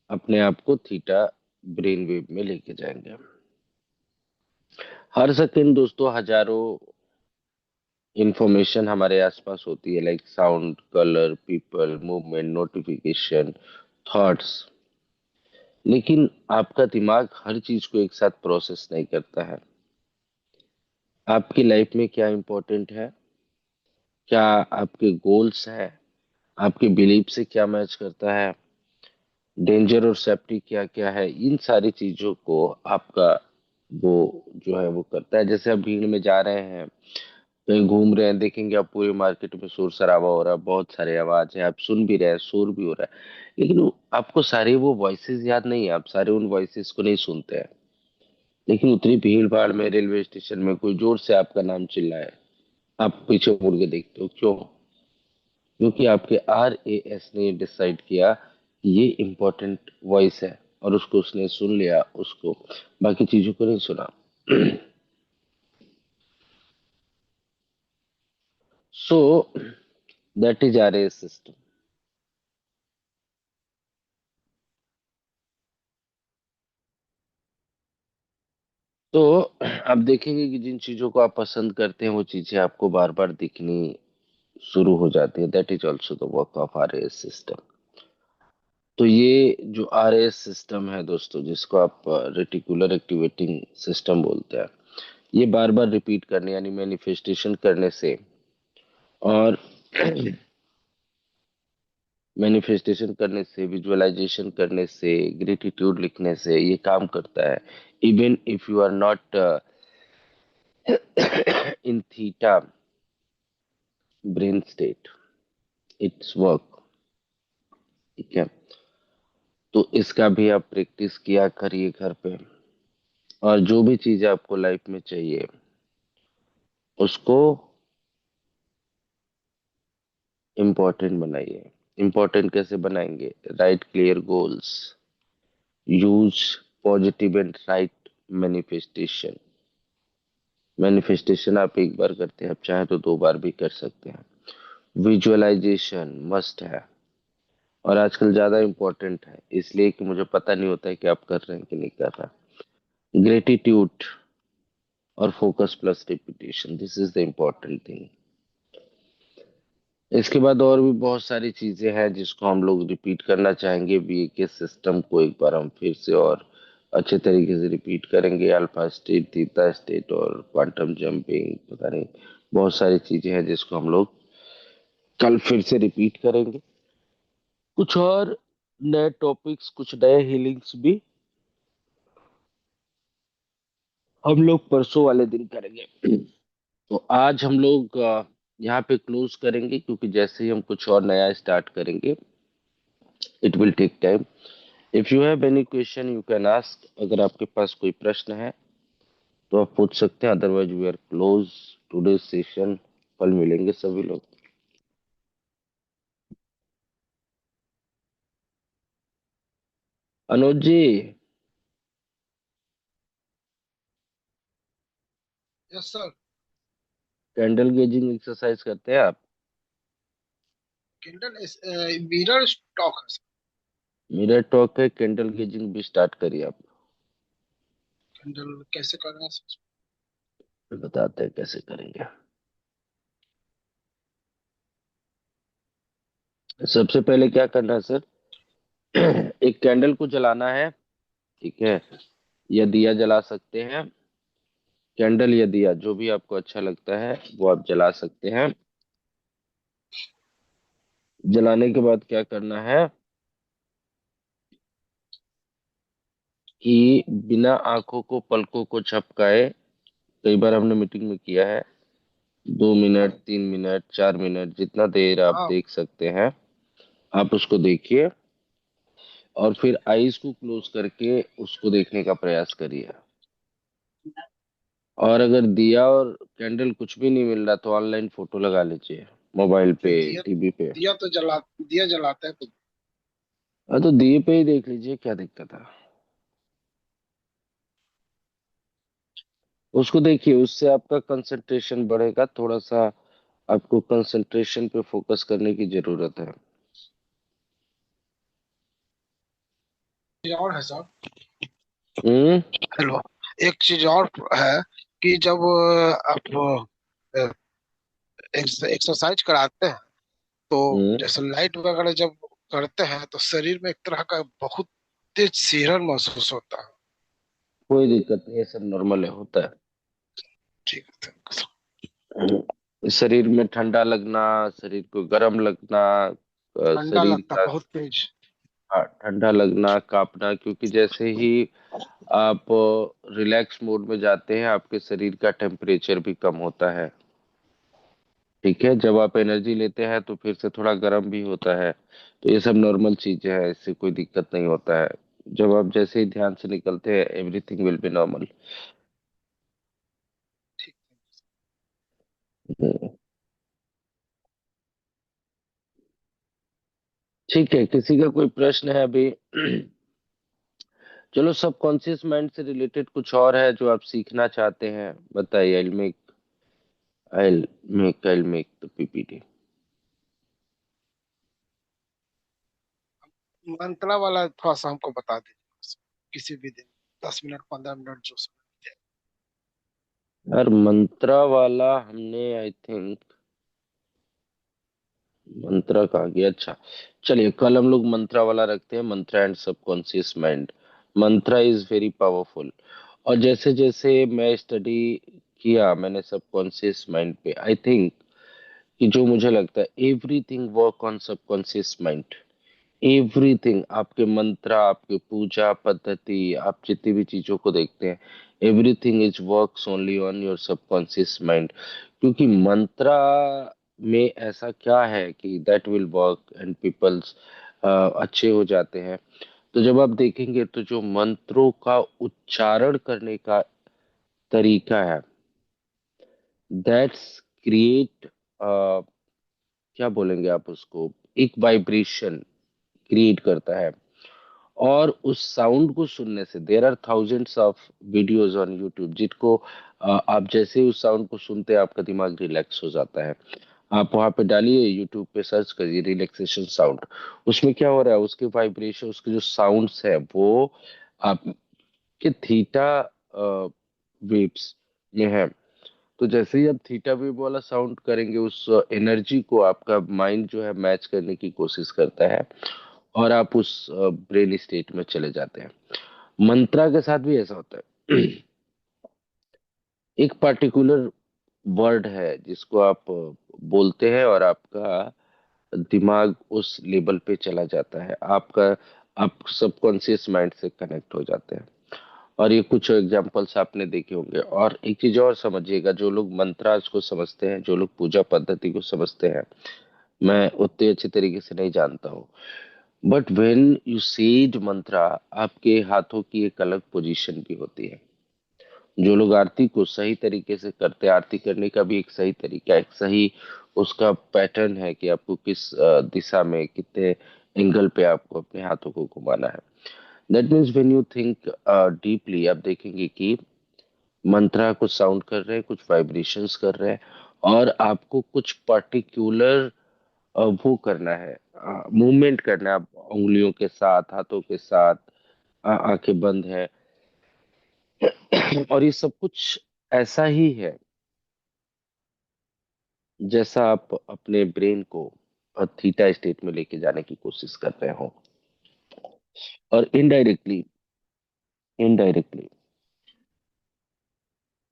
अपने आप को थीटा ब्रेन वेव में लेके जाएंगे। हर सेकंड दोस्तों हजारों इंफॉर्मेशन हमारे आसपास होती है, like sound, colour, people, movement, notification, thoughts. लेकिन आपका दिमाग हर चीज को एक साथ प्रोसेस नहीं करता है। आपकी लाइफ में क्या इंपॉर्टेंट है, क्या आपके गोल्स है, आपके बिलीफ से क्या मैच करता है, डेंजर और सेफ्टी क्या क्या है, इन सारी चीजों को आपका वो जो है वो करता है। जैसे आप भीड़ में जा रहे हैं, कहीं घूम रहे हैं, देखेंगे आप पूरे मार्केट में शोर शराबा हो रहा है, बहुत सारे आवाज है, आप सुन भी रहे हैं, शोर भी हो रहा है, लेकिन आपको सारे वो वॉइसेस याद नहीं है, आप सारे उन वॉइसेस को नहीं सुनते हैं। लेकिन उतनी भीड़ भाड़ में रेलवे स्टेशन में कोई जोर से आपका नाम चिल्लाए, आप पीछे मुड़ के देखते हो, क्यों? क्योंकि आपके आरएएस ने डिसाइड किया कि ये इम्पोर्टेंट वॉइस है, और उसको उसने सुन लिया, उसको बाकी चीजों को नहीं सुना। So that is RAS system. तो आप देखेंगे कि जिन चीजों को आप पसंद करते हैं वो चीजें आपको बार बार दिखनी शुरू हो जाती है। That is also the work of RAS system. तो ये जो आरएएस सिस्टम है दोस्तों, जिसको आप रेटिकुलर एक्टिवेटिंग सिस्टम बोलते हैं, ये बार बार रिपीट करने यानी मैनिफेस्टेशन करने से, और मैनिफेस्टेशन करने से, विजुअलाइजेशन करने से, ग्रेटिट्यूड लिखने से ये काम करता है। Even if you are not in theta brain state, it's work. ठीक है, तो इसका भी आप प्रैक्टिस किया करिए घर पे। और जो भी चीज आपको लाइफ में चाहिए उसको इम्पोर्टेंट बनाइए। इम्पोर्टेंट कैसे बनाएंगे? Right clear goals, use positive and right manifestation. Manifestation आप एक बार करते हैं, आप चाहे तो 2 बार भी कर सकते हैं। विजुअलाइजेशन मस्ट है, और आजकल ज्यादा इम्पोर्टेंट है, इसलिए कि मुझे पता नहीं होता है कि आप कर रहे हैं कि नहीं कर रहे। ग्रेटिट्यूड और focus plus repetition, this is the important thing. इसके बाद और भी बहुत सारी चीजें हैं जिसको हम लोग रिपीट करना चाहेंगे। बीए के सिस्टम को एक बार हम फिर से और अच्छे तरीके से रिपीट करेंगे। अल्फा स्टेट, थीटा स्टेट और क्वांटम जंपिंग, पता नहीं बहुत सारी चीजें हैं जिसको हम लोग कल फिर से रिपीट करेंगे। कुछ और नए टॉपिक्स, कुछ नए हीलिंग्स भी हम लोग परसों वाले दिन करेंगे। तो आज हम लोग यहाँ पे क्लोज करेंगे, क्योंकि जैसे ही हम कुछ और नया स्टार्ट करेंगे It will take time. If you have any question, you can ask. अगर आपके पास कोई प्रश्न है तो आप पूछ सकते हैं, otherwise we are close today session. कल मिलेंगे सभी लोग। Anuj ji, yes sir. Candle gazing exercise करते हैं आप? किंडल मिरर स्टॉक है सर। मिरर टॉक है, कैंडल गेजिंग भी स्टार्ट करिए आप। किंडल कैसे करना है सर? फिर बताते हैं कैसे करेंगे। सबसे पहले क्या करना है सर, एक कैंडल को जलाना है, ठीक है? या दिया जला सकते हैं, कैंडल या दिया जो भी आपको अच्छा लगता है वो आप जला सकते हैं। जलाने के बाद क्या करना है कि बिना आंखों को पलकों को झपकाए, कई बार हमने मीटिंग में किया है, 2 मिनट 3 मिनट 4 मिनट जितना देर आप हाँ। देख सकते हैं आप उसको देखिए, और फिर आईज को क्लोज करके उसको देखने का प्रयास करिए। और अगर दिया और कैंडल कुछ भी नहीं मिल रहा तो ऑनलाइन फोटो लगा लीजिए, मोबाइल फिर पे, दिया टीवी पे। दिया जलाते हैं तो हाँ तो दिए पे ही देख लीजिए, क्या दिक्कत है? उसको देखिए, उससे आपका कंसंट्रेशन बढ़ेगा थोड़ा सा। आपको कंसंट्रेशन पे फोकस करने की जरूरत है। चीज और है सर। हम्म। हेलो। एक चीज और है कि जब आप एक्सरसाइज कराते हैं तो हम्म। जैसे लाइट वगैरह जब करते हैं तो शरीर में एक तरह का बहुत तेज सिहरन महसूस होता है। कोई दिक्कत नहीं है, सब नॉर्मल है, होता है। ठीक है thank you, sir। शरीर में ठंडा लगना, शरीर को गर्म लगना, ठंडा शरीर लगता है का बहुत तेज। ठंडा लगना, कांपना, क्योंकि जैसे ही आप रिलैक्स मोड में जाते हैं आपके शरीर का टेम्परेचर भी कम होता है, ठीक है? जब आप एनर्जी लेते हैं तो फिर से थोड़ा गर्म भी होता है। तो ये सब नॉर्मल चीजें हैं, इससे कोई दिक्कत नहीं होता है। जब आप जैसे ही ध्यान से निकलते हैं एवरीथिंग विल बी नॉर्मल। ठीक। ठीक है, किसी का कोई प्रश्न है अभी? चलो, सबकॉन्शियस माइंड से रिलेटेड कुछ और है जो आप सीखना चाहते हैं, बताइए। I make the PPT. Mantra वाला थोड़ा सा हमको बता दीजिए किसी भी दिन 10 मिनट 15 मिनट जो समय। यार मंत्रा वाला हमने आई थिंक, मंत्रा कहाँ गया? अच्छा, चलिए कल हम लोग मंत्रा वाला रखते हैं, mantra and subconscious mind. Mantra is very powerful. और जैसे जैसे मैं स्टडी किया मैंने सबकॉन्शियस माइंड पे, आई थिंक कि जो मुझे लगता है everything work on subconscious mind. Everything, आपके मंत्र, आपके पूजा पद्धति, आप जितनी भी चीजों को देखते हैं, everything is works only on your subconscious mind. क्योंकि मंत्रा में ऐसा क्या है कि that will work and people's अच्छे हो जाते हैं। तो जब आप देखेंगे तो जो मंत्रों का उच्चारण करने का तरीका है, दैट्स क्रिएट, क्या बोलेंगे आप उसको, एक वाइब्रेशन क्रिएट करता है। और उस साउंड को सुनने से there are thousands of videos on YouTube, जिनको आप जैसे ही उस साउंड को सुनते हैं आपका दिमाग रिलैक्स हो जाता है। आप वहां पे डालिए, यूट्यूब पे सर्च करिए रिलैक्सेशन साउंड। उसमें क्या हो रहा है, उसके वाइब्रेशन, उसके जो साउंड्स है वो आपके थीटा वेव्स में है। तो जैसे ही आप थीटा वेव वाला साउंड करेंगे उस एनर्जी को आपका माइंड जो है मैच करने की कोशिश करता है, और आप उस ब्रेन स्टेट में चले जाते हैं। मंत्रा के साथ भी ऐसा होता है। एक पार्टिकुलर वर्ड है जिसको आप बोलते हैं और आपका दिमाग उस लेवल पे चला जाता है, आपका आप सबकॉन्शियस माइंड से कनेक्ट हो जाते हैं। और ये कुछ एग्जांपल्स आपने देखे होंगे। और एक चीज और समझिएगा, जो लोग मंत्रास को समझते हैं, जो लोग पूजा पद्धति को समझते हैं, मैं उतने अच्छे तरीके से नहीं जानता हूँ, बट व्हेन यू सेड मंत्रा, आपके हाथों की एक अलग पोजीशन भी होती है। जो लोग आरती को सही तरीके से करते हैं, आरती करने का भी एक सही तरीका, एक सही उसका पैटर्न है कि आपको किस दिशा में, कितने एंगल पे आपको अपने हाथों को घुमाना है। That means when you think deeply, आप देखेंगे कि मंत्रा कुछ साउंड कर रहे हैं, कुछ वाइब्रेशंस कर रहे हैं, और आपको कुछ पर्टिकुलर वो करना है, मूवमेंट करना है, आप उंगलियों के साथ, हाथों के साथ, आंखें बंद है। और ये सब कुछ ऐसा ही है जैसा आप अपने ब्रेन को थीटा स्टेट में लेके जाने की कोशिश कर रहे हो। और इनडायरेक्टली, इनडायरेक्टली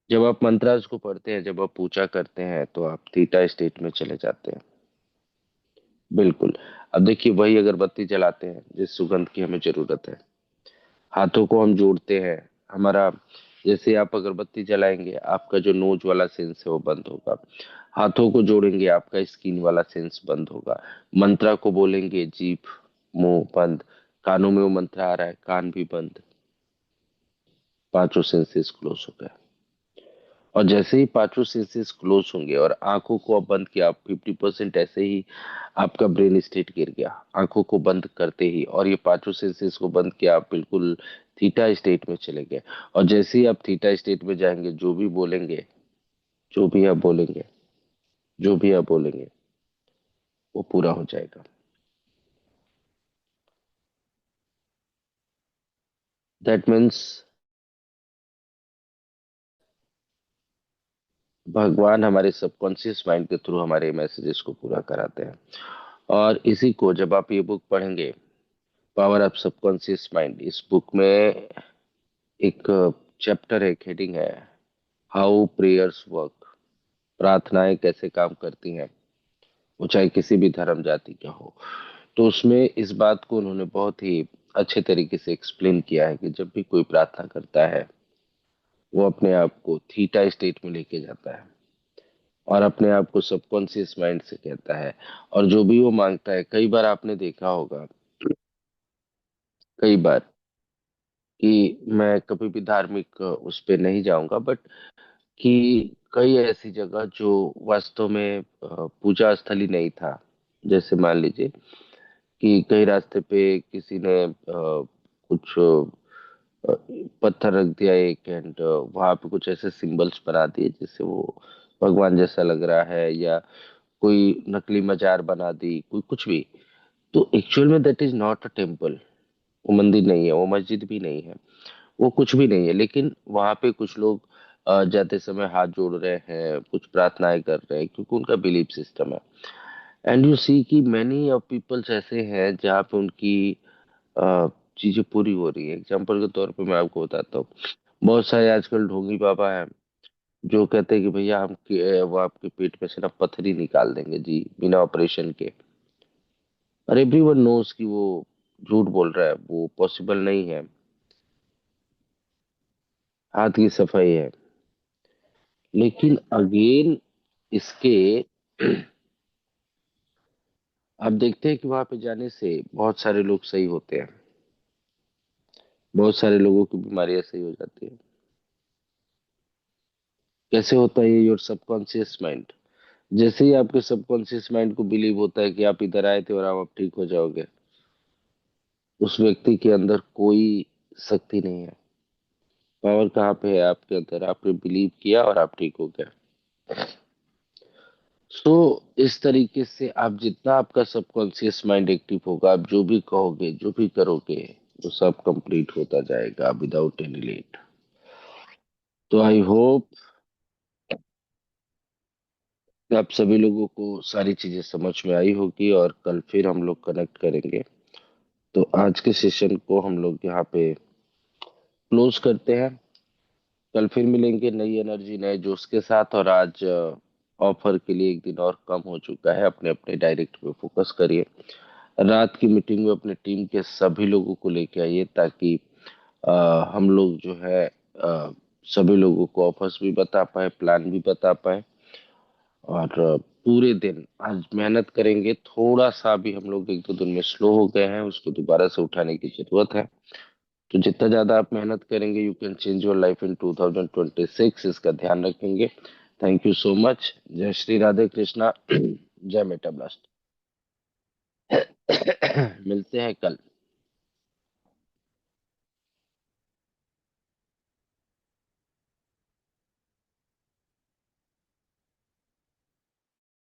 जब आप मंत्रास को पढ़ते हैं, जब आप पूजा करते हैं, तो आप थीटा स्टेट में चले जाते हैं। बिल्कुल। अब देखिए, वही अगरबत्ती जलाते हैं जिस सुगंध की हमें जरूरत है, हाथों को हम जोड़ते हैं, हमारा, जैसे आप अगरबत्ती जलाएंगे, आपका जो नोज वाला सेंस है वो बंद होगा, हाथों को जोड़ेंगे, आपका स्किन वाला सेंस बंद होगा, मंत्रा को बोलेंगे, जीभ, मुंह बंद, कानों में वो मंत्र आ रहा है, कान भी बंद, पांचों सेंसेस क्लोज हो गए। और जैसे ही पांचों सेंसेस क्लोज होंगे और आंखों को अब बंद किया, आप 50% ऐसे ही आपका ब्रेन स्टेट गिर गया, आंखों को बंद करते ही, और ये पांचों सेंसेस को बंद किया, आप बिल्कुल थीटा स्टेट में चले गए। और जैसे ही आप थीटा स्टेट में जाएंगे, जो भी बोलेंगे, जो भी आप बोलेंगे, जो भी आप बोलेंगे, वो पूरा हो जाएगा। दैट मीन्स भगवान हमारे सबकॉन्शियस माइंड के थ्रू हमारे मैसेजेस को पूरा कराते हैं। और इसी को जब आप ये बुक पढ़ेंगे, पावर ऑफ सबकॉन्शियस माइंड, इस बुक में एक चैप्टर है, एक हेडिंग है, हाउ प्रेयर्स वर्क, प्रार्थनाएं कैसे काम करती हैं, वो चाहे किसी भी धर्म जाति का हो। तो उसमें इस बात को उन्होंने बहुत ही अच्छे तरीके से एक्सप्लेन किया है कि जब भी कोई प्रार्थना करता है, वो अपने आप को थीटा स्टेट में लेके जाता है, और अपने आप को सबकॉन्शियस माइंड से कहता है, और जो भी वो मांगता है, कई बार आपने देखा होगा, कई बार, कि मैं कभी भी धार्मिक उस पे नहीं जाऊंगा, बट कि कई ऐसी जगह जो वास्तव में पूजा स्थल ही नहीं था, जैसे मान लीजिए कि कई रास्ते पे किसी ने कुछ पत्थर रख दिया एक, एंड वहां पे कुछ ऐसे सिंबल्स बना दिए जिससे वो भगवान जैसा लग रहा है, या कोई नकली मजार बना दी, कोई कुछ भी। तो एक्चुअल में that is not a temple, वो मंदिर नहीं है, वो मस्जिद भी नहीं है, वो कुछ भी नहीं है, लेकिन वहां पे कुछ लोग जाते समय हाथ जोड़ रहे हैं, कुछ प्रार्थनाएं कर रहे हैं, क्योंकि उनका बिलीफ सिस्टम है। एंड यू सी कि मैनी ऑफ पीपल्स ऐसे हैं जहाँ पे उनकी अ, चीजें पूरी हो रही है। एग्जाम्पल के तौर पे मैं आपको बताता हूँ, बहुत सारे आजकल ढोंगी बाबा हैं जो कहते हैं कि भैया हम वो आपके पेट में से ना पत्थरी निकाल देंगे जी, बिना ऑपरेशन के। और एवरीवन नोस कि वो झूठ बोल रहा है, वो पॉसिबल नहीं है, हाथ की सफाई है। लेकिन अगेन इसके आप देखते हैं कि वहां पे जाने से बहुत सारे लोग सही होते हैं, बहुत सारे लोगों की बीमारियां सही हो जाती है। कैसे होता है ये? योर सबकॉन्शियस माइंड, जैसे ही आपके सबकॉन्शियस माइंड को बिलीव होता है कि आप इधर आए थे और आप अब ठीक हो जाओगे, उस व्यक्ति के अंदर कोई शक्ति नहीं है। पावर कहाँ पे है? आपके अंदर, आपने बिलीव किया और आप ठीक हो गए। सो इस तरीके से आप जितना आपका सबकॉन्शियस माइंड एक्टिव होगा, आप जो भी कहोगे, जो भी करोगे, वो सब कंप्लीट होता जाएगा विदाउट एनी लेट। तो आई होप आप सभी लोगों को सारी चीजें समझ में आई होगी, और कल फिर हम लोग कनेक्ट करेंगे। तो आज के सेशन को हम लोग यहाँ पे क्लोज करते हैं। कल फिर मिलेंगे नई एनर्जी, नए जोश के साथ। और आज ऑफर के लिए एक दिन और कम हो चुका है, अपने अपने डायरेक्ट पे फोकस करिए। रात की मीटिंग में अपने टीम के सभी लोगों को लेके आइए, ताकि हम लोग जो है सभी लोगों को ऑफर्स भी बता पाए, प्लान भी बता पाए, और पूरे दिन आज मेहनत करेंगे। थोड़ा सा भी हम लोग एक दो दिन में स्लो हो गए हैं, उसको दोबारा से उठाने की जरूरत है। तो जितना ज्यादा आप मेहनत करेंगे, you can change your life in 2026, इसका ध्यान रखेंगे। Thank you so much. जय श्री राधे कृष्णा। जय मेटा ब्लास्ट। मिलते हैं कल।